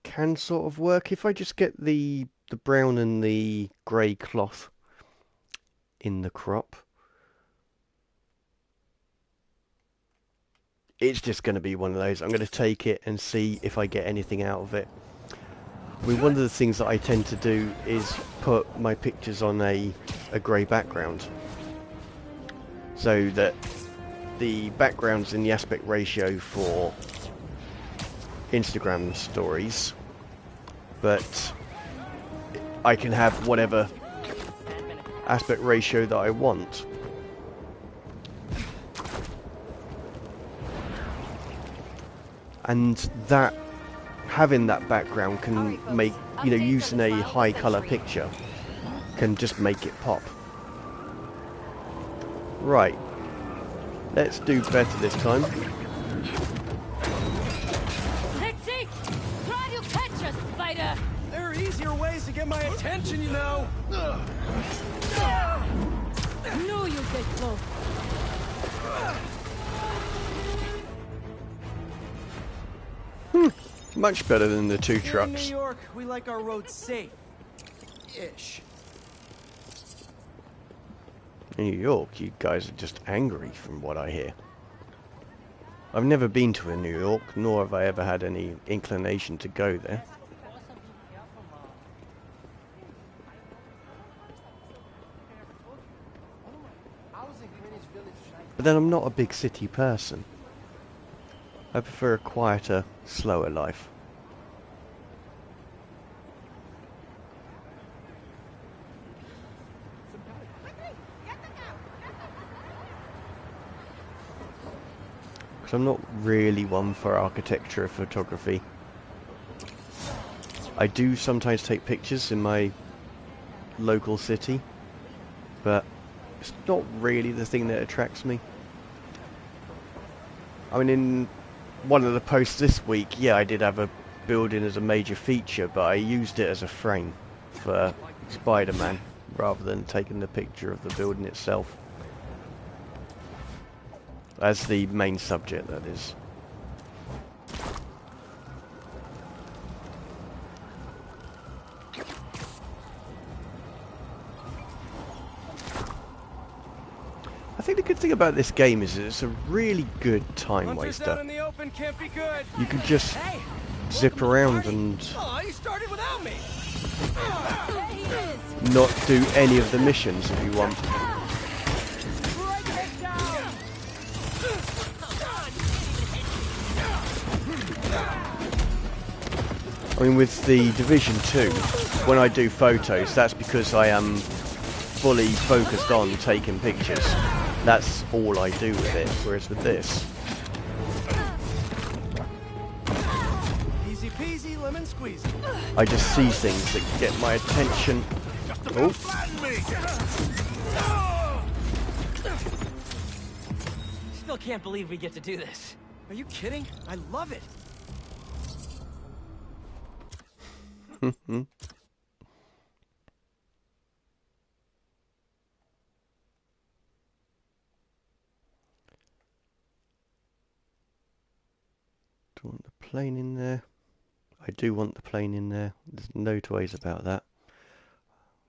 can sort of work if I just get the brown and the grey cloth in the crop. It's just going to be one of those. I'm going to take it and see if I get anything out of it. I mean, one of the things that I tend to do is put my pictures on a grey background, so that the background's in the aspect ratio for Instagram stories, but I can have whatever aspect ratio that I want. And that, having that background can make, using a high colour picture can just make it pop. Right, let's do better this time. Try to catch us, Spider! There are easier ways to get my attention, you know. No, you get close. Much better than the two trucks. In New York, we like our roads safe-ish. In New York, you guys are just angry from what I hear. I've never been to New York, nor have I ever had any inclination to go there. But then I'm not a big city person. I prefer a quieter, slower life. Because I'm not really one for architecture photography. I do sometimes take pictures in my local city, but it's not really the thing that attracts me. I mean, in one of the posts this week, yeah, I did have a building as a major feature, but I used it as a frame for Spider-Man rather than taking the picture of the building itself as the main subject, that is. I think the good thing about this game is that it's a really good time waster. In the open can't be good. You could just zip around and you started without me. not do any of the missions if you want. I mean, with the Division 2, when I do photos, that's because I am fully focused on taking pictures. That's all I do with it, whereas with this, easy peasy, lemon squeezy. I just see things that get my attention. Oh. still can't believe we get to do this. Are you kidding? I love it. Do you want the plane in there? I do want the plane in there. There's no two ways about that.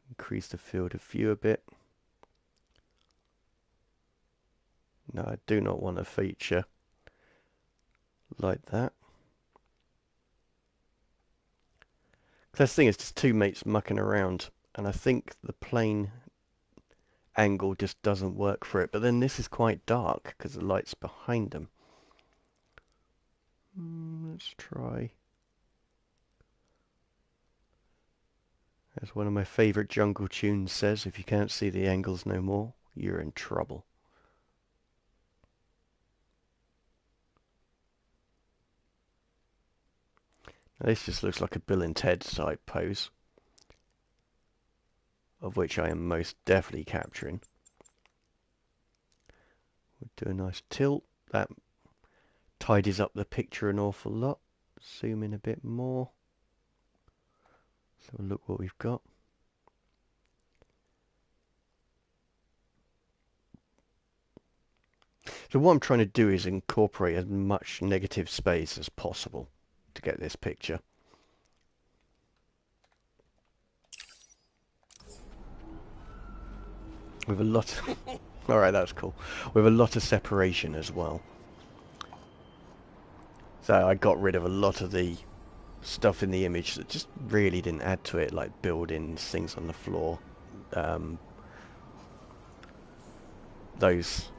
Increase the field of view a bit. No, I do not want a feature like that. This thing is just two mates mucking around, and I think the plane angle just doesn't work for it. But then this is quite dark because the light's behind them. Let's try. As one of my favourite jungle tunes says, if you can't see the angles no more, you're in trouble. Now, this just looks like a Bill and Ted type pose, of which I am most definitely capturing. We'll do a nice tilt. That tidies up the picture an awful lot. Zoom in a bit more. So look what we've got. So what I'm trying to do is incorporate as much negative space as possible to get this picture. With a lot of alright, that's cool. With a lot of separation as well. So I got rid of a lot of the stuff in the image that just really didn't add to it, like buildings, things on the floor. Those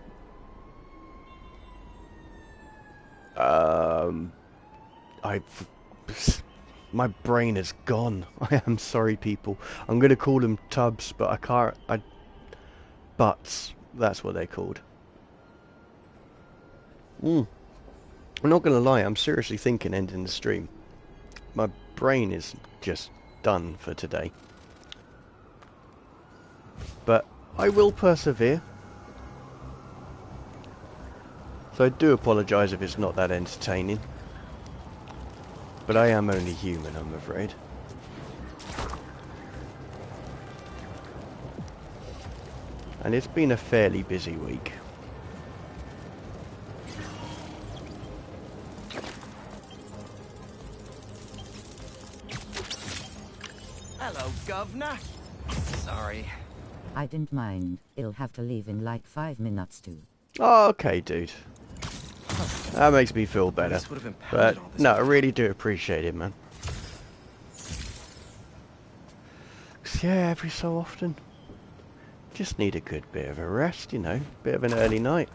my brain is gone. I am sorry, people. I'm going to call them tubs, but I can't. Butts. That's what they're called. I'm not going to lie. I'm seriously thinking ending the stream. My brain is just done for today. But I will persevere. So I do apologise if it's not that entertaining. But I am only human, I'm afraid. And it's been a fairly busy week. Hello, Governor. Sorry. I didn't mind. It'll have to leave in like 5 minutes too. Oh, okay, dude. That makes me feel better. But no, I really do appreciate it, man. 'Cause, yeah, every so often, just need a good bit of a rest, you know, bit of an early night.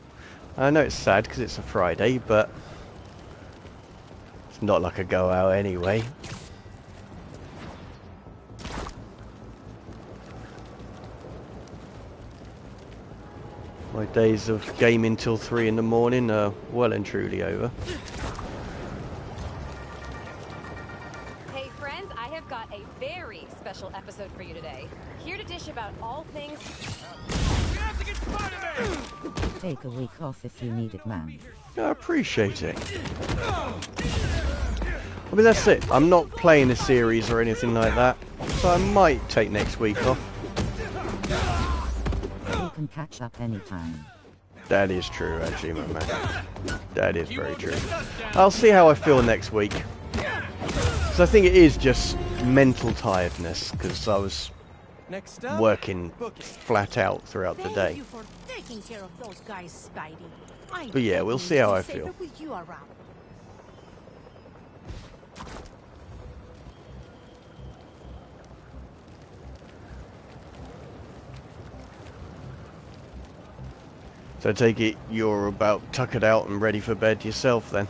I know it's sad because it's a Friday, but it's not like I go out anyway. My days of gaming till 3 in the morning are well and truly over. Hey friends, I have got a very special episode for you today. Here to dish about all things... We have to get Spider-Man! Take a week off if you need it, man. I appreciate it. I mean, that's it. I'm not playing a series or anything like that, so I might take next week off. You can catch up anytime. That is true, actually, my man. That is very true. I'll see how I feel next week. So I think it is just mental tiredness, because I was working flat out throughout the day. Thank you for taking care of those guys, Spidey. But yeah, we'll see how I feel. With you around. So I take it you're about tuckered out and ready for bed yourself then?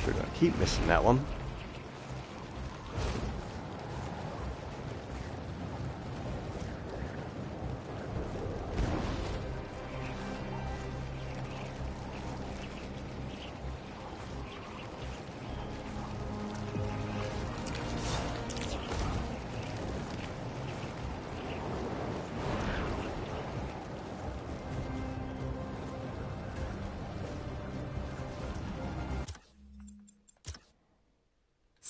Should I keep missing that one?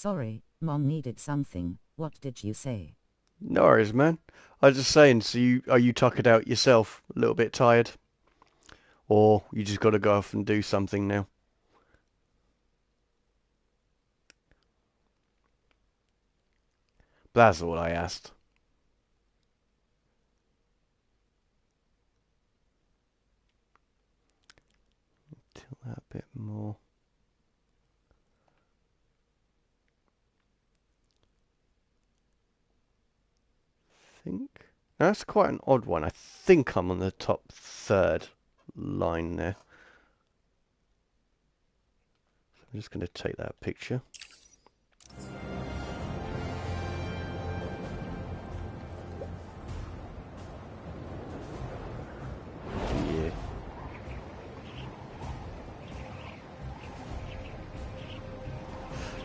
Sorry, Mom needed something. What did you say? No worries, man. I was just saying, so are you tuckered out yourself? A little bit tired? Or you just got to go off and do something now? That's all I asked. Tilt that a bit more. That's quite an odd one. I think I'm on the top third line there. So I'm just going to take that picture. Yeah.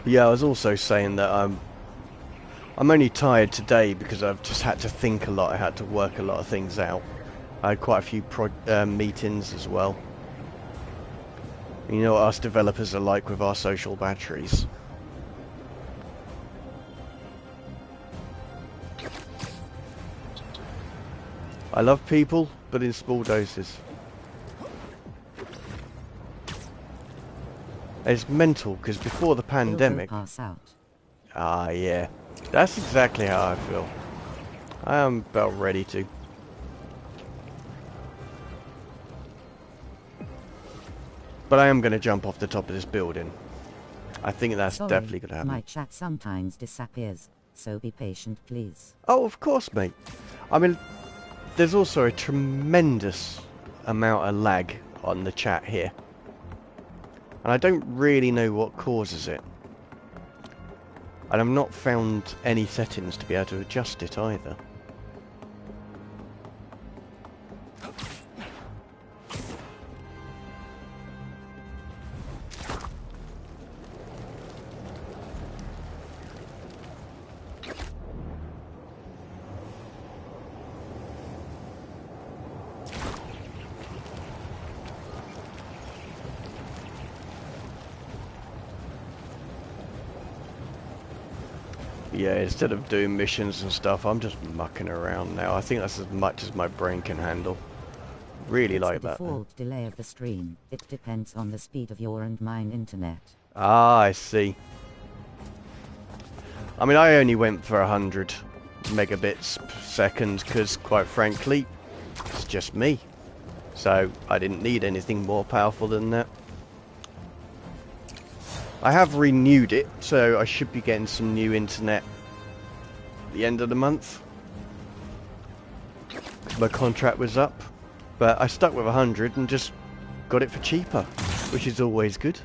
Yeah, I was also saying that I'm only tired today because I've just had to think a lot. I had to work a lot of things out. I had quite a few meetings as well. You know what us developers are like with our social batteries. I love people, but in small doses. It's mental, because before the pandemic... Pass out. Ah, yeah. That's exactly how I feel. I am about ready to. But I am going to jump off the top of this building. I think that's definitely going to happen. My chat sometimes disappears, so be patient, please. Oh, of course, mate. I mean, there's also a tremendous amount of lag on the chat here. And I don't really know what causes it. And I've not found any settings to be able to adjust it either. Yeah, instead of doing missions and stuff, I'm just mucking around now. I think that's as much as my brain can handle. Really like that. Default delay of the stream. It depends on the speed of your and mine internet. Ah, I see. I mean, I only went for 100 megabits per second because, quite frankly, it's just me. So I didn't need anything more powerful than that. I have renewed it, so I should be getting some new internet at the end of the month. My contract was up, but I stuck with 100 and just got it for cheaper, which is always good.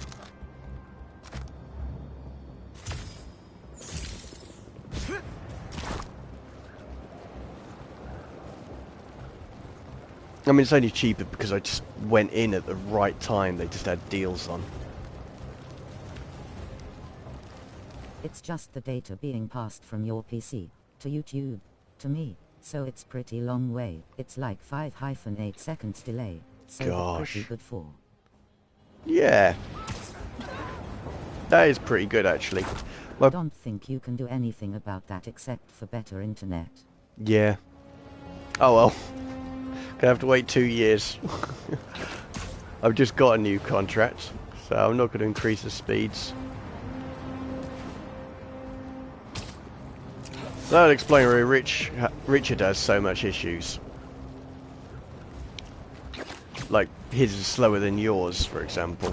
I mean, it's only cheaper because I just went in at the right time. They just had deals on. It's just the data being passed from your PC to YouTube to me, so it's pretty long way. It's like 5-8 seconds delay, so it's pretty good for. Yeah, that is pretty good actually. I don't think you can do anything about that except for better internet. Yeah. Oh well. Gonna have to wait 2 years. I've just got a new contract, so I'm not going to increase the speeds. That'll explain why Richard has so much issues. Like, his is slower than yours, for example.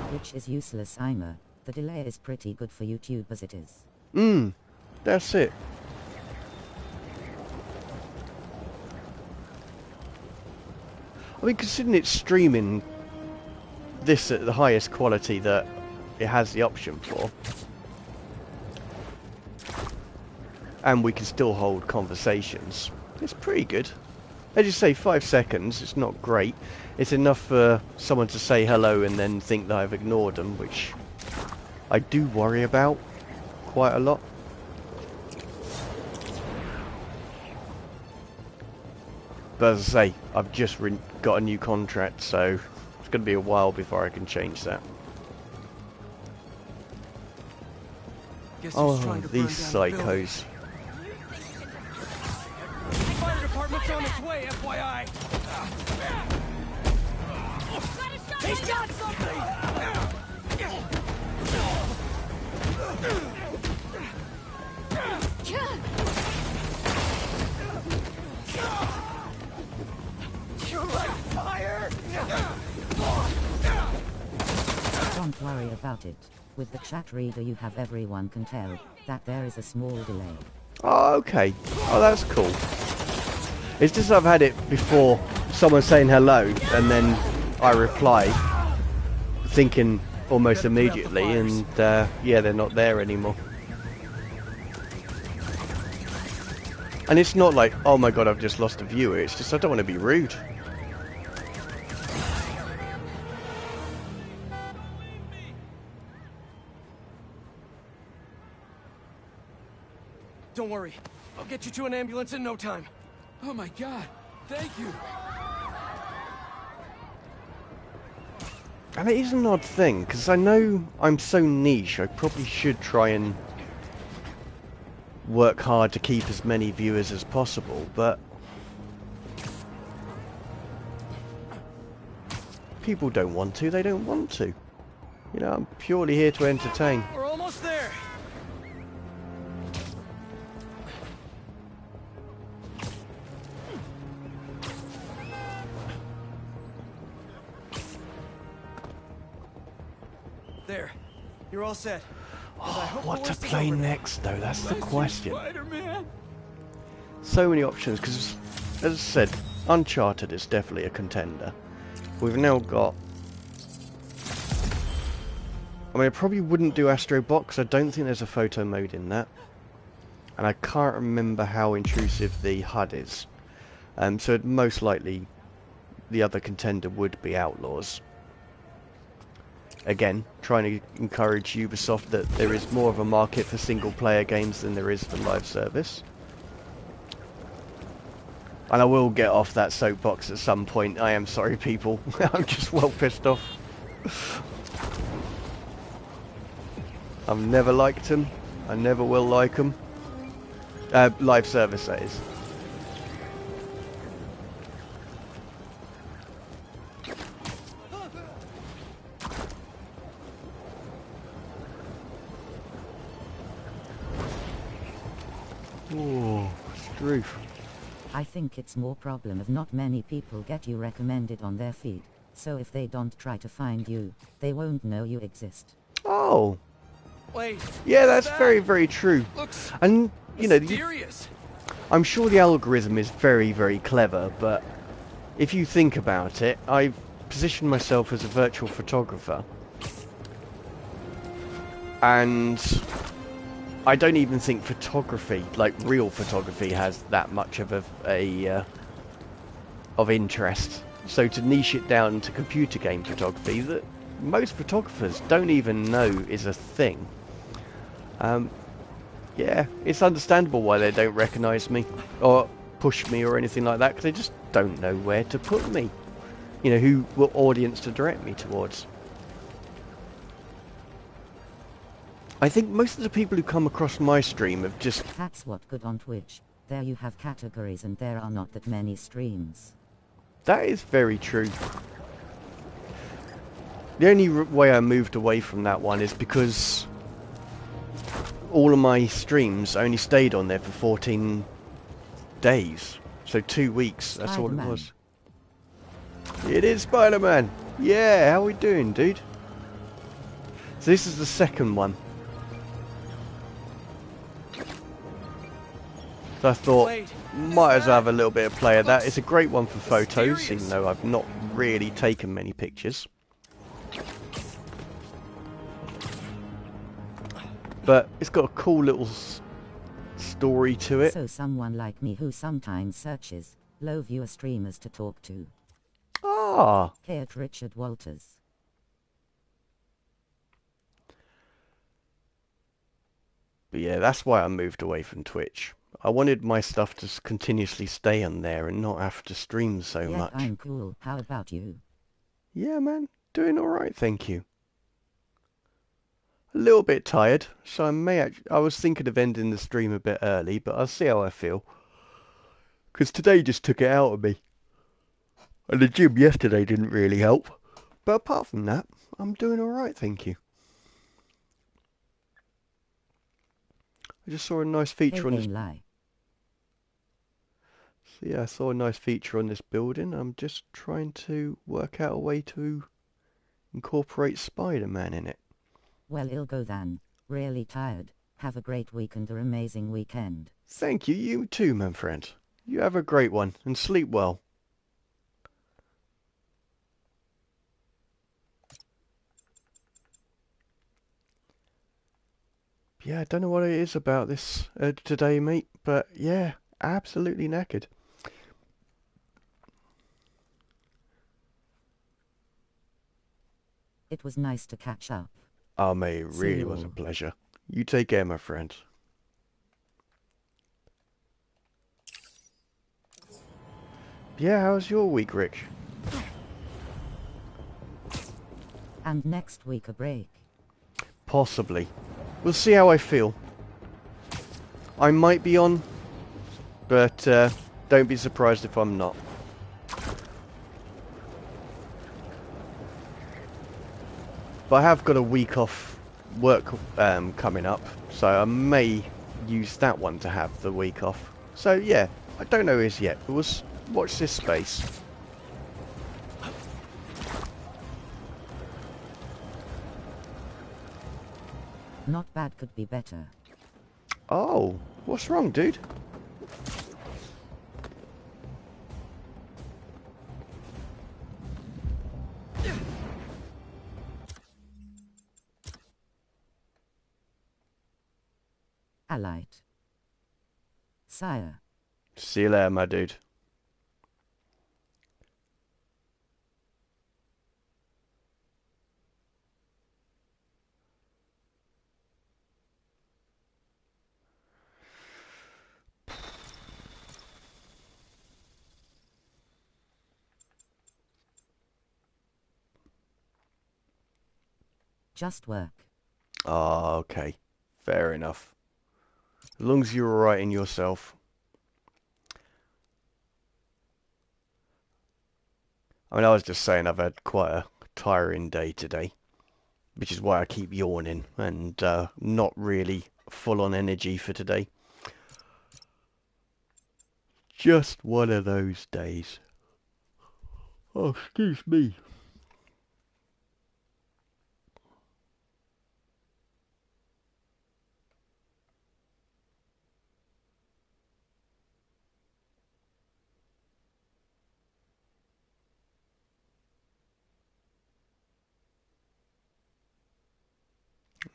Which is useless, Ima. The delay is pretty good for YouTube as it is. That's it. I mean, considering it's streaming this at the highest quality that it has the option for, and we can still hold conversations, it's pretty good. As you say, 5 seconds, it's not great. It's enough for someone to say hello and then think that I've ignored them, which I do worry about quite a lot. But as I say, I've just got a new contract, so it's going to be a while before I can change that. Oh, these psychos. Fire department's on its way, FYI. He's got something! You're like fire! Don't worry about it. With the chat reader you have, everyone can tell that there is a small delay. Oh, okay. Oh, that's cool. It's just I've had it before, someone saying hello, and then I reply, thinking almost immediately, and yeah, they're not there anymore. And it's not like, oh my god, I've just lost a viewer. It's just I don't want to be rude. Don't worry. I'll get you to an ambulance in no time. Oh my god. Thank you. And it is an odd thing, because I know I'm so niche, I probably should try and work hard to keep as many viewers as possible, but people don't want to, they don't want to. You know, I'm purely here to entertain. We're almost there. There. You're all set. What to play next, though? That's the question. Spider-Man. So many options, because, as I said, Uncharted is definitely a contender. We've now got... I mean, I probably wouldn't do Astro Box. I don't think there's a photo mode in that. And I can't remember how intrusive the HUD is. So most likely, the other contender would be Outlaws. Again, trying to encourage Ubisoft that there is more of a market for single-player games than there is for live service. And I will get off that soapbox at some point. I am sorry, people. I'm just well pissed off. I've never liked them. I never will like them. Live service, that is. Oh, Stroof. I think it's more problem of not many people get you recommended on their feed. So if they don't try to find you, they won't know you exist. Oh. Wait. Yeah, that's very, very true. Looks and, you know, mysterious. I'm sure the algorithm is very, very clever, but if you think about it, I've positioned myself as a virtual photographer. And I don't even think photography, like real photography, has that much of of interest. So to niche it down to computer game photography, that most photographers don't even know is a thing. Yeah, it's understandable why they don't recognise me or push me or anything like that, because they just don't know where to put me. You know, what audience to direct me towards. I think most of the people who come across my stream have just... That's what good on Twitch. There you have categories and there are not that many streams. That is very true. The only way I moved away from that one is because all of my streams only stayed on there for 14 days. So 2 weeks, that's all it was. It is Spider-Man! Yeah, how we doing, dude? So this is the second one. So I thought, might as well have a little bit of play of that. It's a great one for photos, even though I've not really taken many pictures. But it's got a cool little story to it. So someone like me who sometimes searches low viewer streamers to talk to. Ah! Hey, at Richard Walters. But yeah, that's why I moved away from Twitch. I wanted my stuff to continuously stay on there and not have to stream so much. I'm cool. How about you? Yeah, man. Doing alright, thank you. A little bit tired, so I was thinking of ending the stream a bit early, but I'll see how I feel. Because today just took it out of me. And the gym yesterday didn't really help. But apart from that, I'm doing alright, thank you. I just saw a nice feature on this. So yeah, I saw a nice feature on this building. I'm just trying to work out a way to incorporate Spider-Man in it. Well, I'll go then. Really tired. Have a great week and an amazing weekend. Thank you, you too, my friend. You have a great one and sleep well. Yeah, I don't know what it is about this today, mate, but yeah, absolutely knackered. It was nice to catch up. Oh, mate, it really was a pleasure. You take care, my friend. Yeah, how's your week, Rick? And next week a break. Possibly. We'll see how I feel. I might be on, but don't be surprised if I'm not. But I have got a week off work coming up, so I may use that one to have the week off. So yeah, I don't know as yet, but we'll watch this space. Not bad, could be better. Oh, what's wrong, dude? Allight. Sire. See you later, my dude. Just work. Oh, okay. Fair enough. As long as you're alright in yourself. I mean, I was just saying I've had quite a tiring day today, which is why I keep yawning and not really full on energy for today. Just one of those days. Oh, excuse me.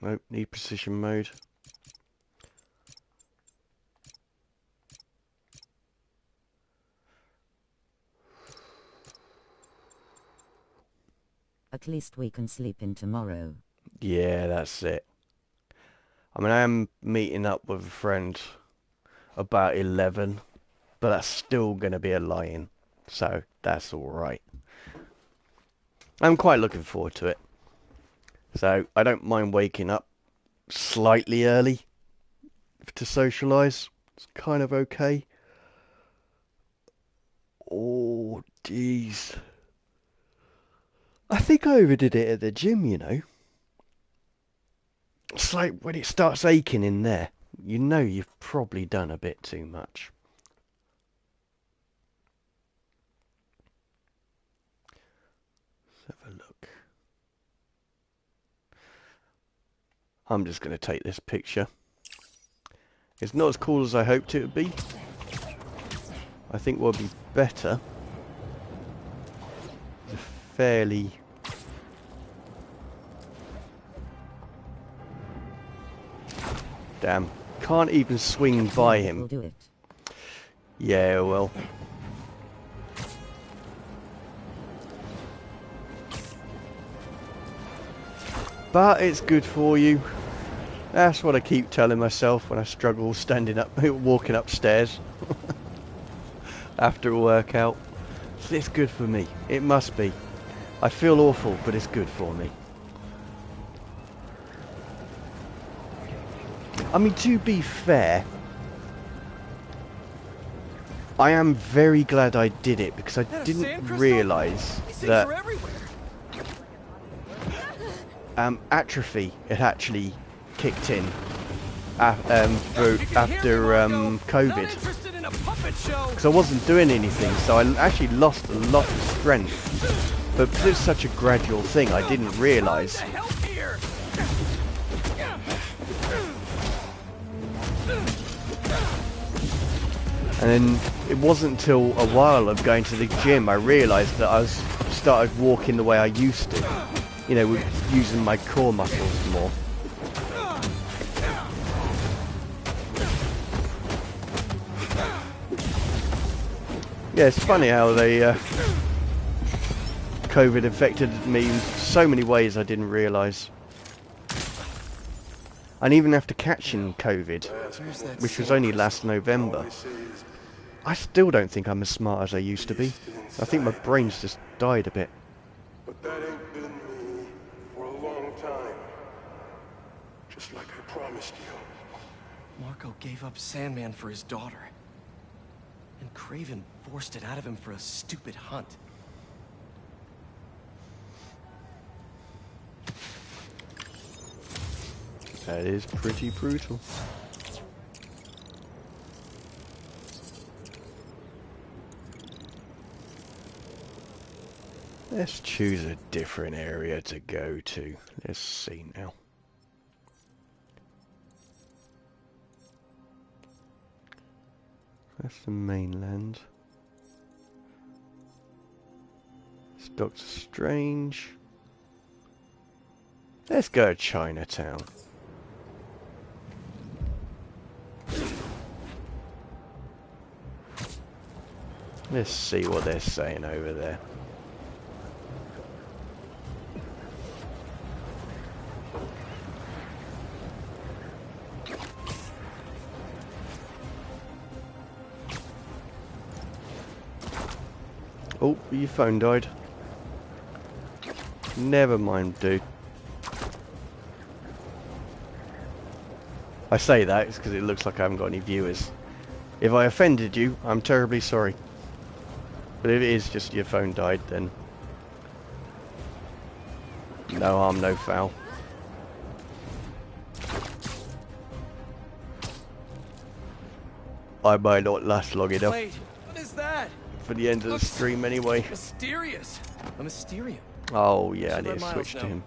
Nope, need precision mode. At least we can sleep in tomorrow. Yeah, that's it. I mean, I am meeting up with a friend about 11, but that's still going to be a lie-in, so that's alright. I'm quite looking forward to it. So, I don't mind waking up slightly early to socialise. It's kind of okay. Oh, jeez. I think I overdid it at the gym, you know. It's like when it starts aching in there, you know you've probably done a bit too much. Let's have a look. I'm just going to take this picture. It's not as cool as I hoped it would be. I think what would be better is a fairly... Damn. Can't even swing by him. We'll do it. Yeah, well. But it's good for you. That's what I keep telling myself when I struggle standing up, walking upstairs after a workout. It's good for me. It must be. I feel awful, but it's good for me. I mean, to be fair, I am very glad I did it because I didn't realise that atrophy had actually kicked in after COVID. Because I wasn't doing anything, so I actually lost a lot of strength. But because it's such a gradual thing, I didn't realise. And then it wasn't until a while of going to the gym I realised that I started walking the way I used to. You know, with using my core muscles more. Yeah, it's funny how they COVID affected me in so many ways I didn't realise. And even after catching COVID, which was only last November, I still don't think I'm as smart as I used to be. I think my brain's just died a bit. But that ain't been me for a long time. Just like I promised you. Marco gave up Sandman for his daughter. And Craven forced it out of him for a stupid hunt. That is pretty brutal. Let's choose a different area to go to. Let's see now. That's the mainland. It's Doctor Strange. Let's go to Chinatown. Let's see what they're saying over there. Oh, your phone died. Never mind, dude. I say that it's because it looks like I haven't got any viewers. If I offended you, I'm terribly sorry. But if it is just your phone died, then no harm, no foul. I might not last long enough. Wait, what is that? For the end of the stream anyway. Mysterious. A Mysterium. Oh yeah, I need to switch to him.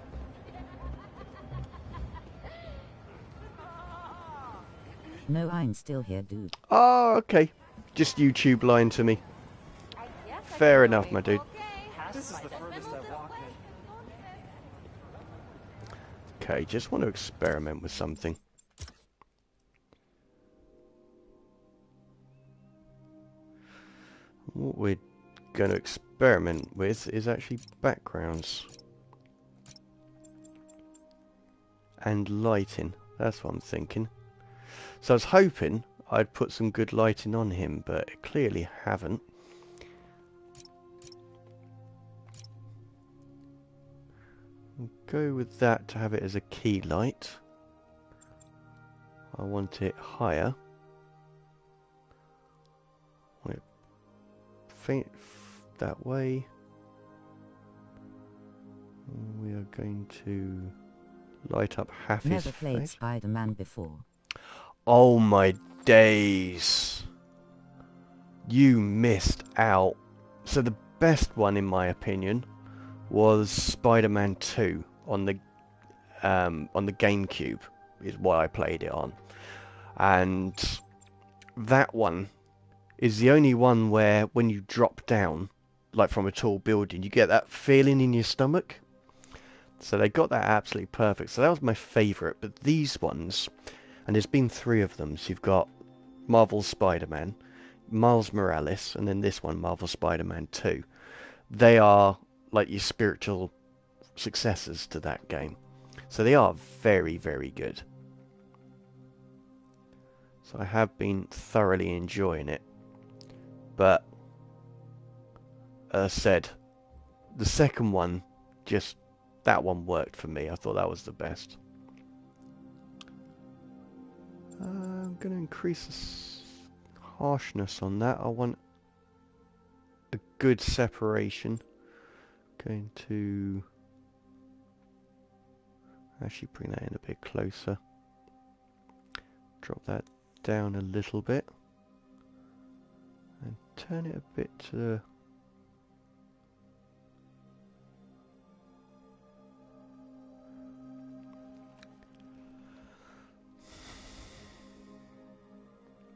No, I'm still here, dude. Oh, okay. Just YouTube lying to me. Fair enough, my dude. This is the furthest I've walked in. Okay, just want to experiment with something. What we're going to experiment with is actually backgrounds. And lighting. That's what I'm thinking. So I was hoping I'd put some good lighting on him, but I clearly haven't. We'll go with that to have it as a key light. I want it higher. Faint that way. We are going to light up half his Never played face. Spider-Man before. Oh my days. You missed out. So the best one, in my opinion, was Spider-Man 2 on the GameCube. Is what I played it on, and that one is the only one where when you drop down, like from a tall building, you get that feeling in your stomach. So they got that absolutely perfect. So that was my favourite. But these ones, and there's been 3 of them. So you've got Marvel's Spider-Man, Miles Morales, and then this one, Marvel Spider-Man 2. They are like your spiritual successors to that game. So they are very, very good. So I have been thoroughly enjoying it. But, as said, the second one, just that one worked for me. I thought that was the best. I'm going to increase the harshness on that. I want a good separation. Going to actually bring that in a bit closer. Drop that down a little bit. And turn it a bit to the...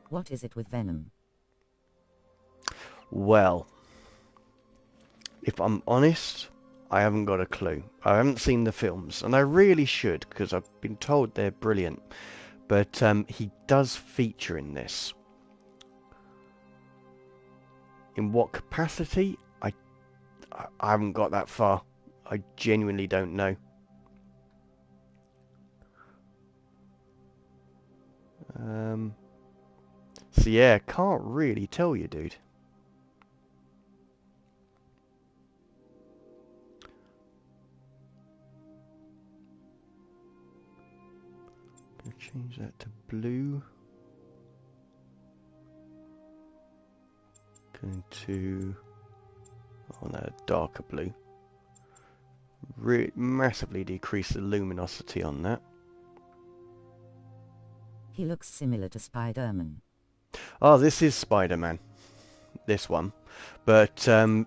What is it with Venom? Well, if I'm honest, I haven't got a clue. I haven't seen the films, and I really should, because I've been told they're brilliant. But he does feature in this. In what capacity? I haven't got that far. I genuinely don't know. So yeah, can't really tell you, dude. Gonna change that to blue. Going to, oh no, darker blue. Massively decrease the luminosity on that. He looks similar to Spider-Man. Oh, this is Spider-Man. This one. But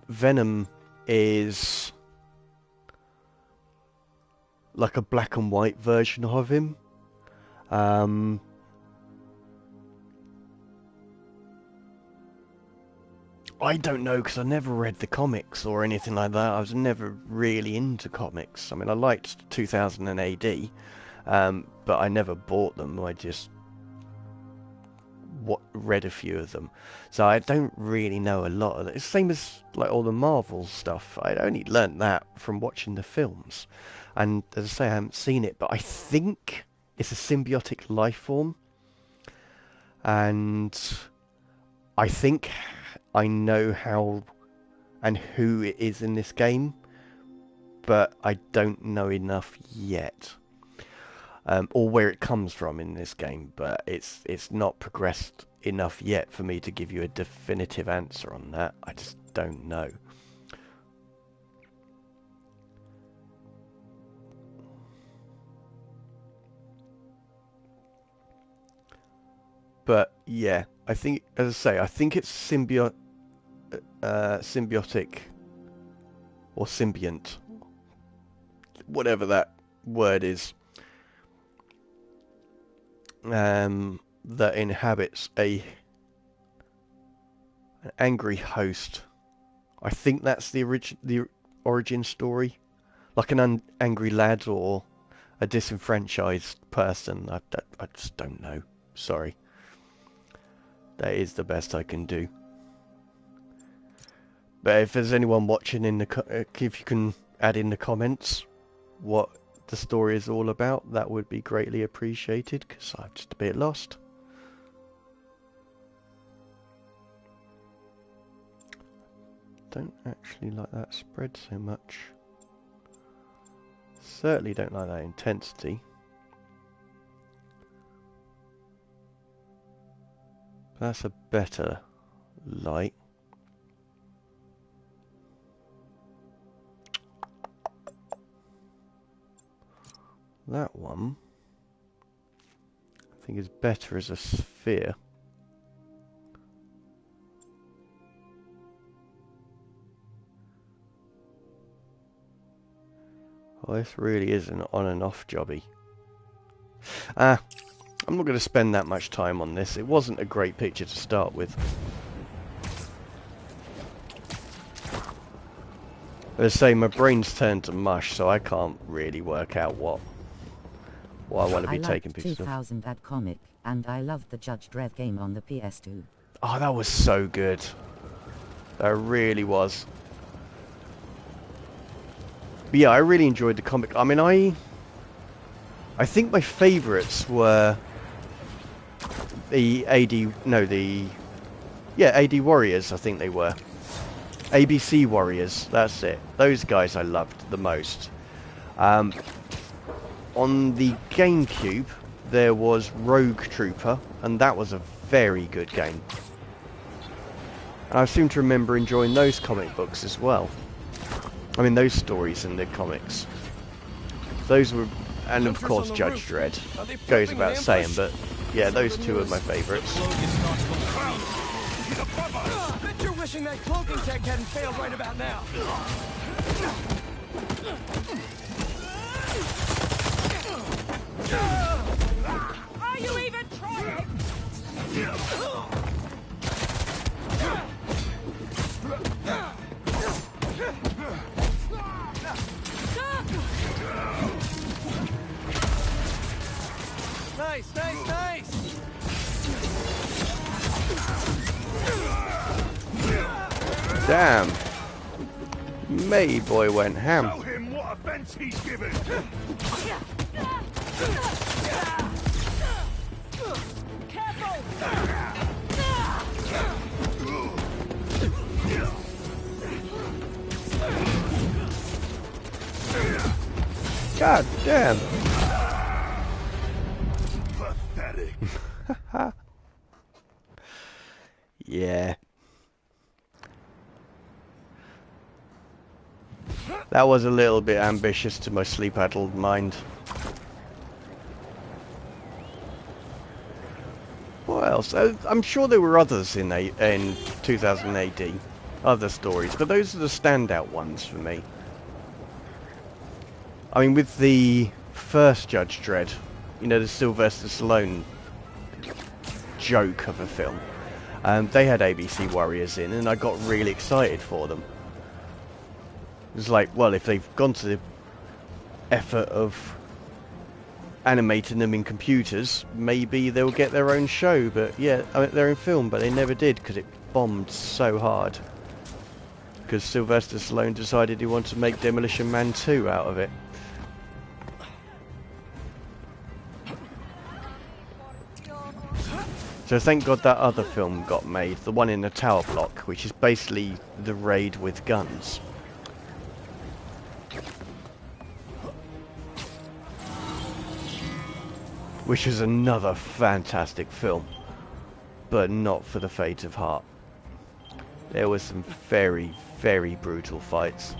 Venom is like a black and white version of him. I don't know, because I never read the comics or anything like that. I was never really into comics. I mean, I liked 2000 AD, but I never bought them. I just read a few of them. So I don't really know a lot of it. It's the same as like all the Marvel stuff. I only learned that from watching the films. And as I say, I haven't seen it, but I think it's a symbiotic life form. And I think I know how and who it is in this game, but I don't know enough yet. Or where it comes from in this game, but it's not progressed enough yet for me to give you a definitive answer on that. I just don't know. But yeah, I think, as I say, I think it's symbiotic or symbiont, whatever that word is, that inhabits an angry host. I think that's the origin story, like an angry lad or a disenfranchised person. I just don't know. Sorry. That is the best I can do. But if there's anyone watching if you can add in the comments what the story is all about, that would be greatly appreciated, because I'm just a bit lost. Don't actually like that spread so much. Certainly don't like that intensity. That's a better light. That one, I think, is better as a sphere. Oh, this really is an on and off jobby. I'm not going to spend that much time on this. It wasn't a great picture to start with. As I say, my brain's turned to mush, so I can't really work out what I want to be taking pictures of. 2000 ad comic, and I loved the Judge Dredd game on the PS2. Oh, that was so good. That really was. But yeah, I really enjoyed the comic. I mean, I think my favourites were the AD Warriors, I think they were. ABC Warriors, that's it. Those guys I loved the most. On the GameCube, there was Rogue Trooper, and that was a very good game. And I seem to remember enjoying those comic books as well. I mean, those stories in the comics. Those were, and of course Judge Dredd. Goes without saying, but yeah, those two are my favourites. Bet you're wishing that cloaking tech hadn't failed right about now. Are you even trying? Nice, nice, nice. Damn. May boy went ham. Show him what offense he's given. God damn. Pathetic. Yeah. That was a little bit ambitious to my sleep-addled mind. What else? I'm sure there were others in 2000 AD, other stories, but those are the standout ones for me. I mean, with the first Judge Dredd, you know, the Sylvester Stallone joke of a film, they had ABC Warriors in, and I got really excited for them. It was like, well, if they've gone to the effort of animating them in computers, maybe they'll get their own show. But yeah, I mean, they're in film, but they never did because it bombed so hard. Because Sylvester Stallone decided he wanted to make Demolition Man 2 out of it. So thank God that other film got made, the one in the tower block, which is basically The Raid with guns. Which is another fantastic film, but not for the faint of heart. There were some very, very brutal fights.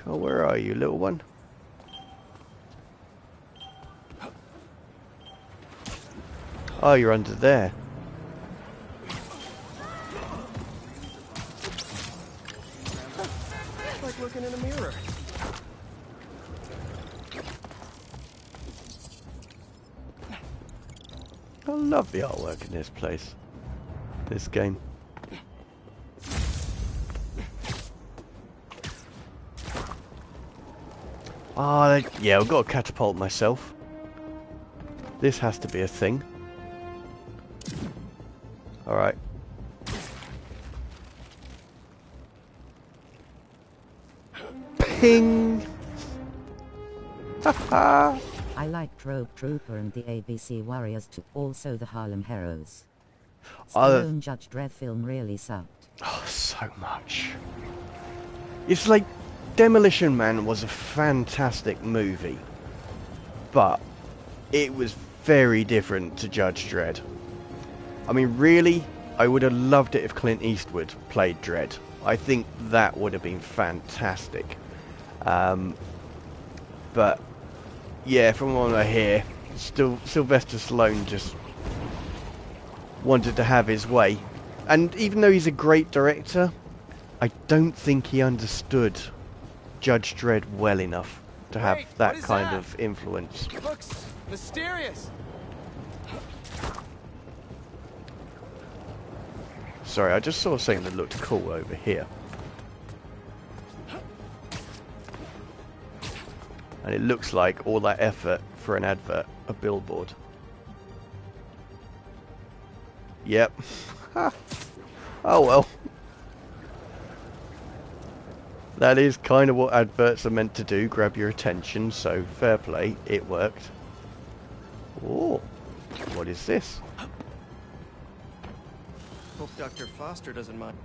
Oh, where are you, little one? Oh, you're under there. It's like looking in a mirror. I love the artwork in this place. This game. Ah, yeah, I've got to catapult myself. This has to be a thing. Alright. Ping! Haha! I liked Rogue Trooper and the ABC Warriors too, also the Harlem Heroes. Stallone Judge Dredd film really sucked. Oh, so much. It's like Demolition Man was a fantastic movie, but it was very different to Judge Dredd. I mean, really, I would have loved it if Clint Eastwood played Dredd. I think that would have been fantastic. But yeah, from what I hear, still Sylvester Stallone just wanted to have his way. And even though he's a great director, I don't think he understood Judge Dredd well enough to have that kind of influence. Looks mysterious. Sorry, I just saw something that looked cool over here. And it looks like all that effort for an advert, a billboard. Yep. Oh well. That is kind of what adverts are meant to do, grab your attention, so fair play, it worked. Oh, what is this? Hope Dr. Foster doesn't mind.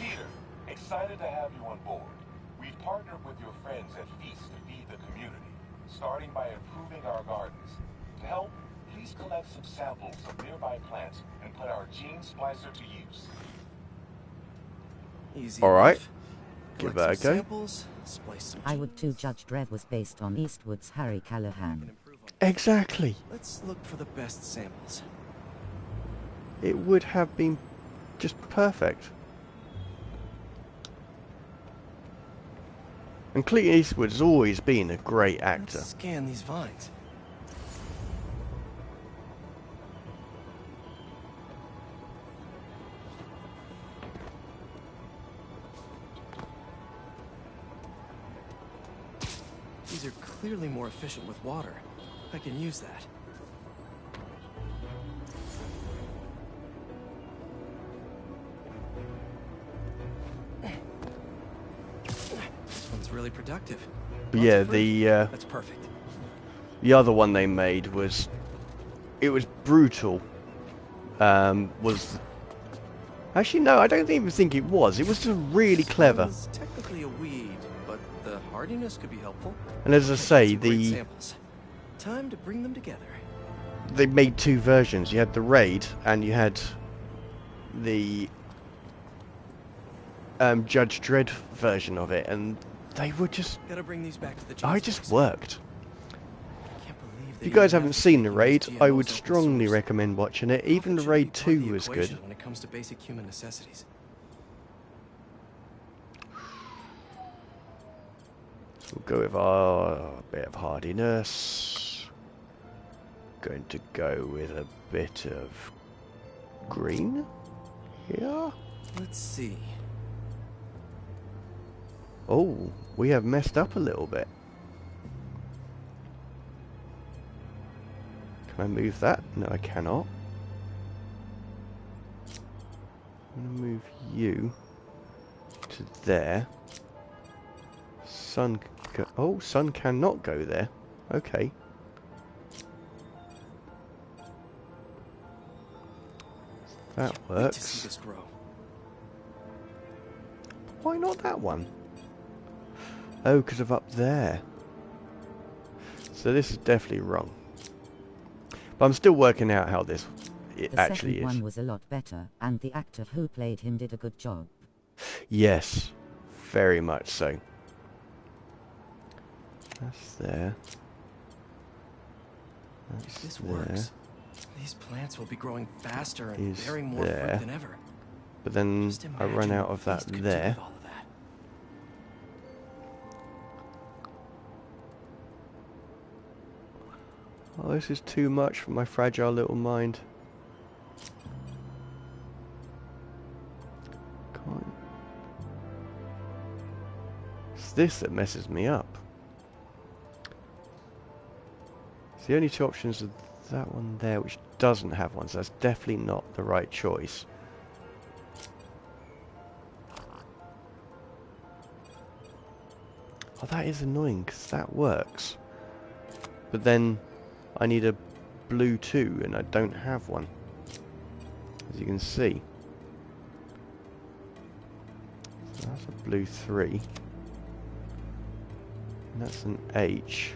Peter, excited to have you on board. We've partnered with your friends at Feast to feed the community, starting by improving our gardens. To help, please collect some samples of nearby plants and put our gene splicer to use. Easy Alright. enough. Give Collect that a some go. samples, splice some I would too. Judge Dredd was based on Eastwood's Harry Callahan. Exactly. Let's look for the best samples. It would have been just perfect. And Clint Eastwood's always been a great actor. Let's scan these vines. These are clearly more efficient with water. I can use that. This one's really productive. But yeah, the That's perfect. the other one they made was, it was brutal. Was actually no, I don't even think it was. It was just really clever. It's technically a weed, but the hardiness could be helpful. And as I say, Some great the samples. Time to bring them together. they made two versions. You had the raid and you had the Judge Dredd version of it, and they were just, Gotta bring these back to the I James just place. worked. Can't believe If they you guys even haven't have seen the to raid, use I GMOs would open strongly source. recommend watching it. Even the Profit should raid be part of 2 the was good. equation when it comes to basic human necessities. We'll go with our bit of hardiness. Going to go with a bit of green here. Let's see. Oh, we have messed up a little bit. Can I move that? No, I cannot. I'm going to move you to there. Sun. Oh, sun cannot go there. Okay. That Wait to see works. this grow. Why not that one? Oh, because of up there. So this is definitely wrong. But I'm still working out how this The actually second is. one was a lot better, and the actor who played him did a good job. Yes, very much so. That's there. If That's this there. works, these plants will be growing faster and Is bearing more there. fruit than ever. But then Just I run imagine out what of that Feast could do there. with all of that. Oh, this is too much for my fragile little mind. Can't. It's this that messes me up. So the only two options are that one there, which doesn't have one, so that's definitely not the right choice. Oh, that is annoying, because that works. But then I need a blue 2, and I don't have one, as you can see. So that's a blue 3. And that's an H.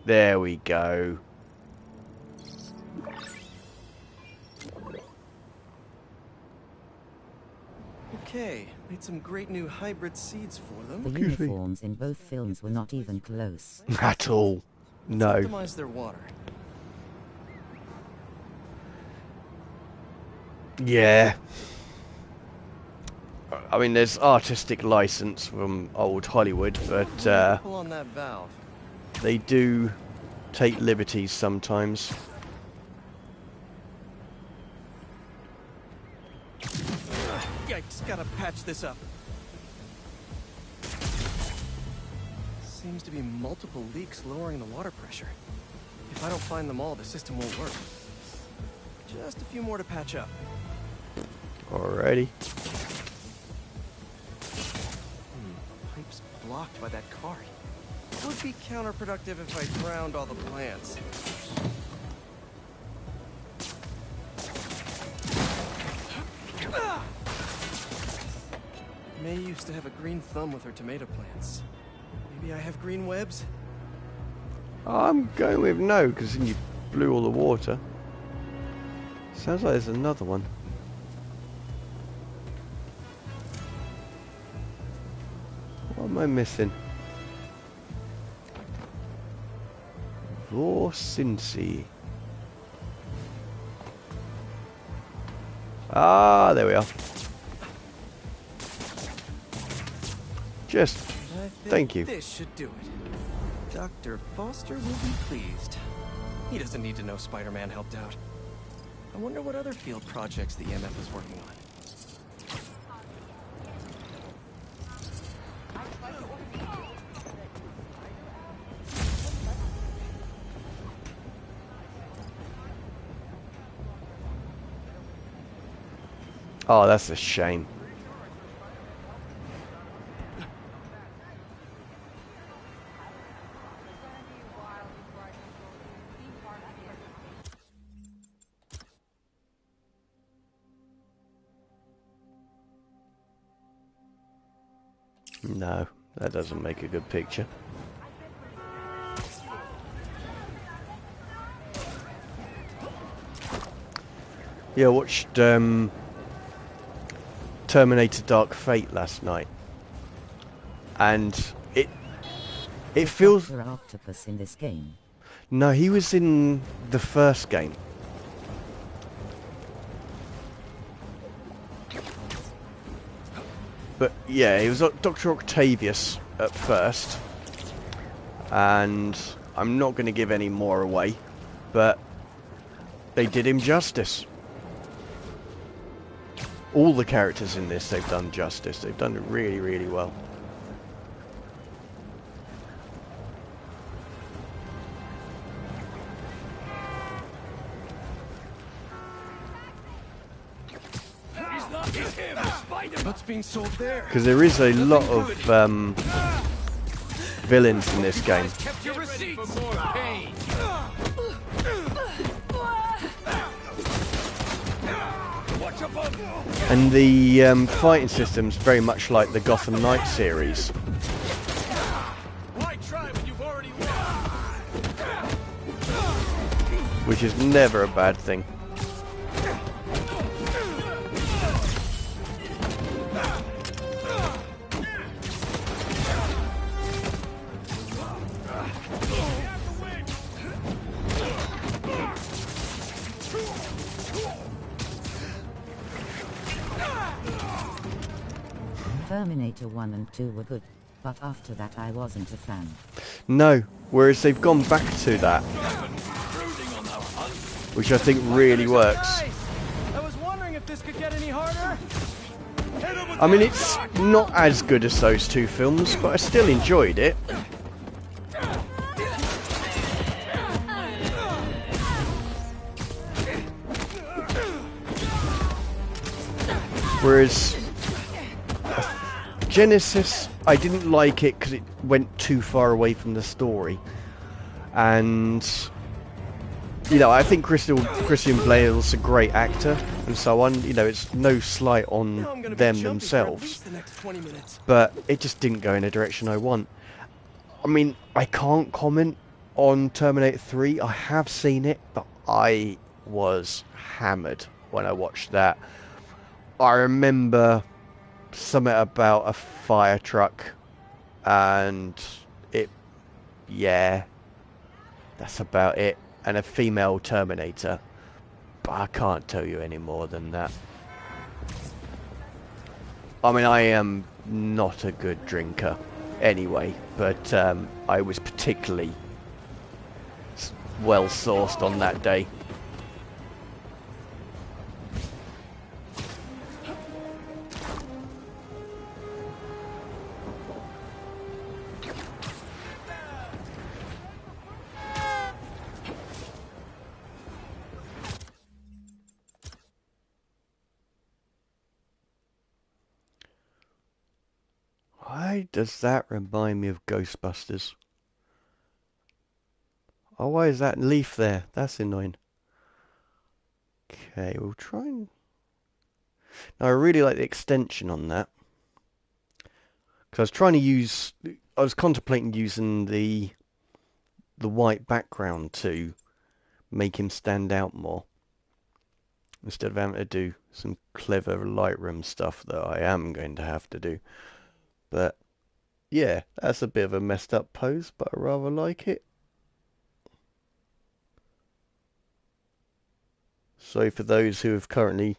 There we go. Okay, made some great new hybrid seeds for them. The uniforms in both films were not even close. At all. Let's No. optimize their water. Yeah. I mean, there's artistic license from old Hollywood, but Pull on that valve. they do take liberties sometimes. Yikes, gotta patch this up. Seems to be multiple leaks lowering the water pressure. If I don't find them all, the system won't work. Just a few more to patch up. Alrighty. Pipe's blocked by that cart. would be counterproductive if I drowned all the plants. May used to have a green thumb with her tomato plants. Maybe I have green webs? I'm going with no, because then you blew all the water. Sounds like there's another one. What am I missing? Vorsinci. Ah, there we are. Just, thank you. This should do it. Dr. Foster will be pleased. He doesn't need to know Spider-Man helped out. I wonder what other field projects the EMF is working on. Oh, that's a shame. No, that doesn't make a good picture. Yeah, I watched Terminator Dark Fate last night, and it feels... Dr. Octopus in this game? No, he was in the first game. But yeah, he was Dr. Octavius at first, and I'm not going to give any more away, but they did him justice. All the characters in this, they've done justice. They've done it really, really well. What's being sold there? Because there is a lot of villains in this game. And the fighting system's very much like the Gotham Knights series. Which is never a bad thing. Terminator 1 and 2 were good, but after that I wasn't a fan. No, whereas they've gone back to that, which I think really works. I was wondering if this could get any harder. I mean, it's not as good as those two films, but I still enjoyed it. Whereas Genesis, I didn't like it because it went too far away from the story. And, you know, I think Christian Bale's a great actor and so on. You know, it's no slight on them themselves. But it just didn't go in a direction I want. I mean, I can't comment on Terminator 3. I have seen it, but I was hammered when I watched that. I remember something about a fire truck and it, yeah, that's about it, and a female Terminator, but I can't tell you any more than that. I mean, I am not a good drinker anyway, but I was particularly well sourced on that day. Why does that remind me of Ghostbusters? Oh, why is that leaf there? That's annoying. Okay, we'll try and... Now, I really like the extension on that. Because I was trying to use... I was contemplating using the white background to make him stand out more. Instead of having to do some clever Lightroom stuff that I am going to have to do. But, yeah, that's a bit of a messed up pose, but I rather like it. So for those who have currently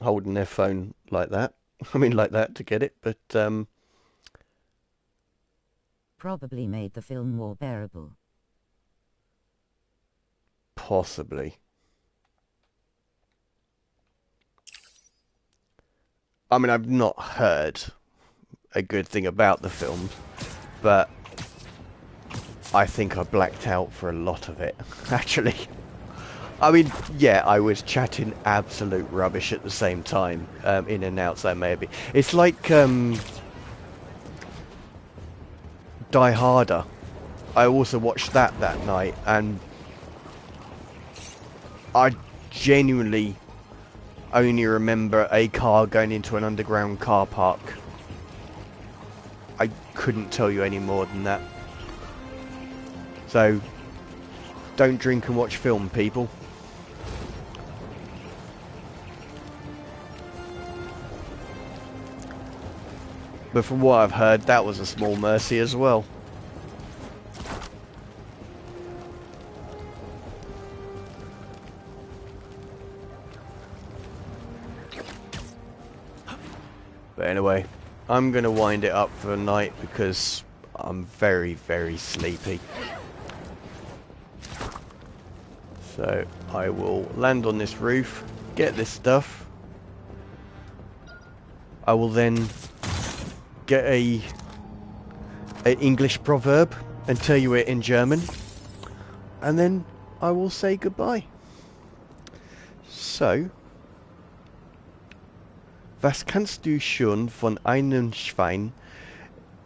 holding their phone like that, I mean like that to get it, but probably made the film more bearable. Possibly. I mean, I've not heard a good thing about the film, but I think I blacked out for a lot of it, actually. I mean, yeah, I was chatting absolute rubbish at the same time, in and out, so maybe. It's like, Die Harder. I also watched that night, and I genuinely only remember a car going into an underground car park. I couldn't tell you any more than that. So, don't drink and watch film, people. But from what I've heard, that was a small mercy as well. But anyway, I'm going to wind it up for the night because I'm very, very sleepy. So I will land on this roof, get this stuff. I will then get a English proverb and tell you it in German. And then I will say goodbye. So, was kannst du schon von einem Schwein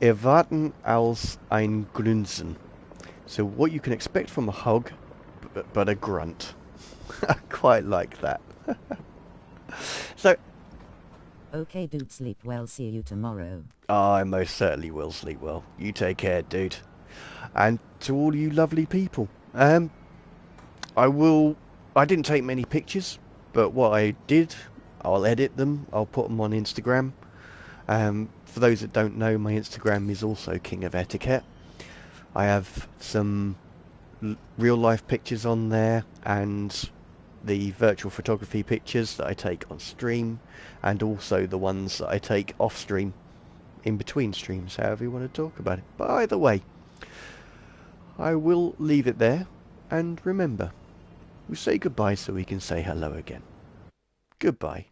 erwarten als ein Grunzen? So what you can expect from a hog, but a grunt. I quite like that. So, okay, dude, sleep well. See you tomorrow. I most certainly will sleep well. You take care, dude. And to all you lovely people, I didn't take many pictures, but what I did, I'll edit them. I'll put them on Instagram. For those that don't know, my Instagram is also King of Etiquette. I have some real life pictures on there and the virtual photography pictures that I take on stream, and also the ones that I take off stream, in between streams, however you want to talk about it. But either way, I will leave it there, and remember, we say goodbye so we can say hello again. Goodbye.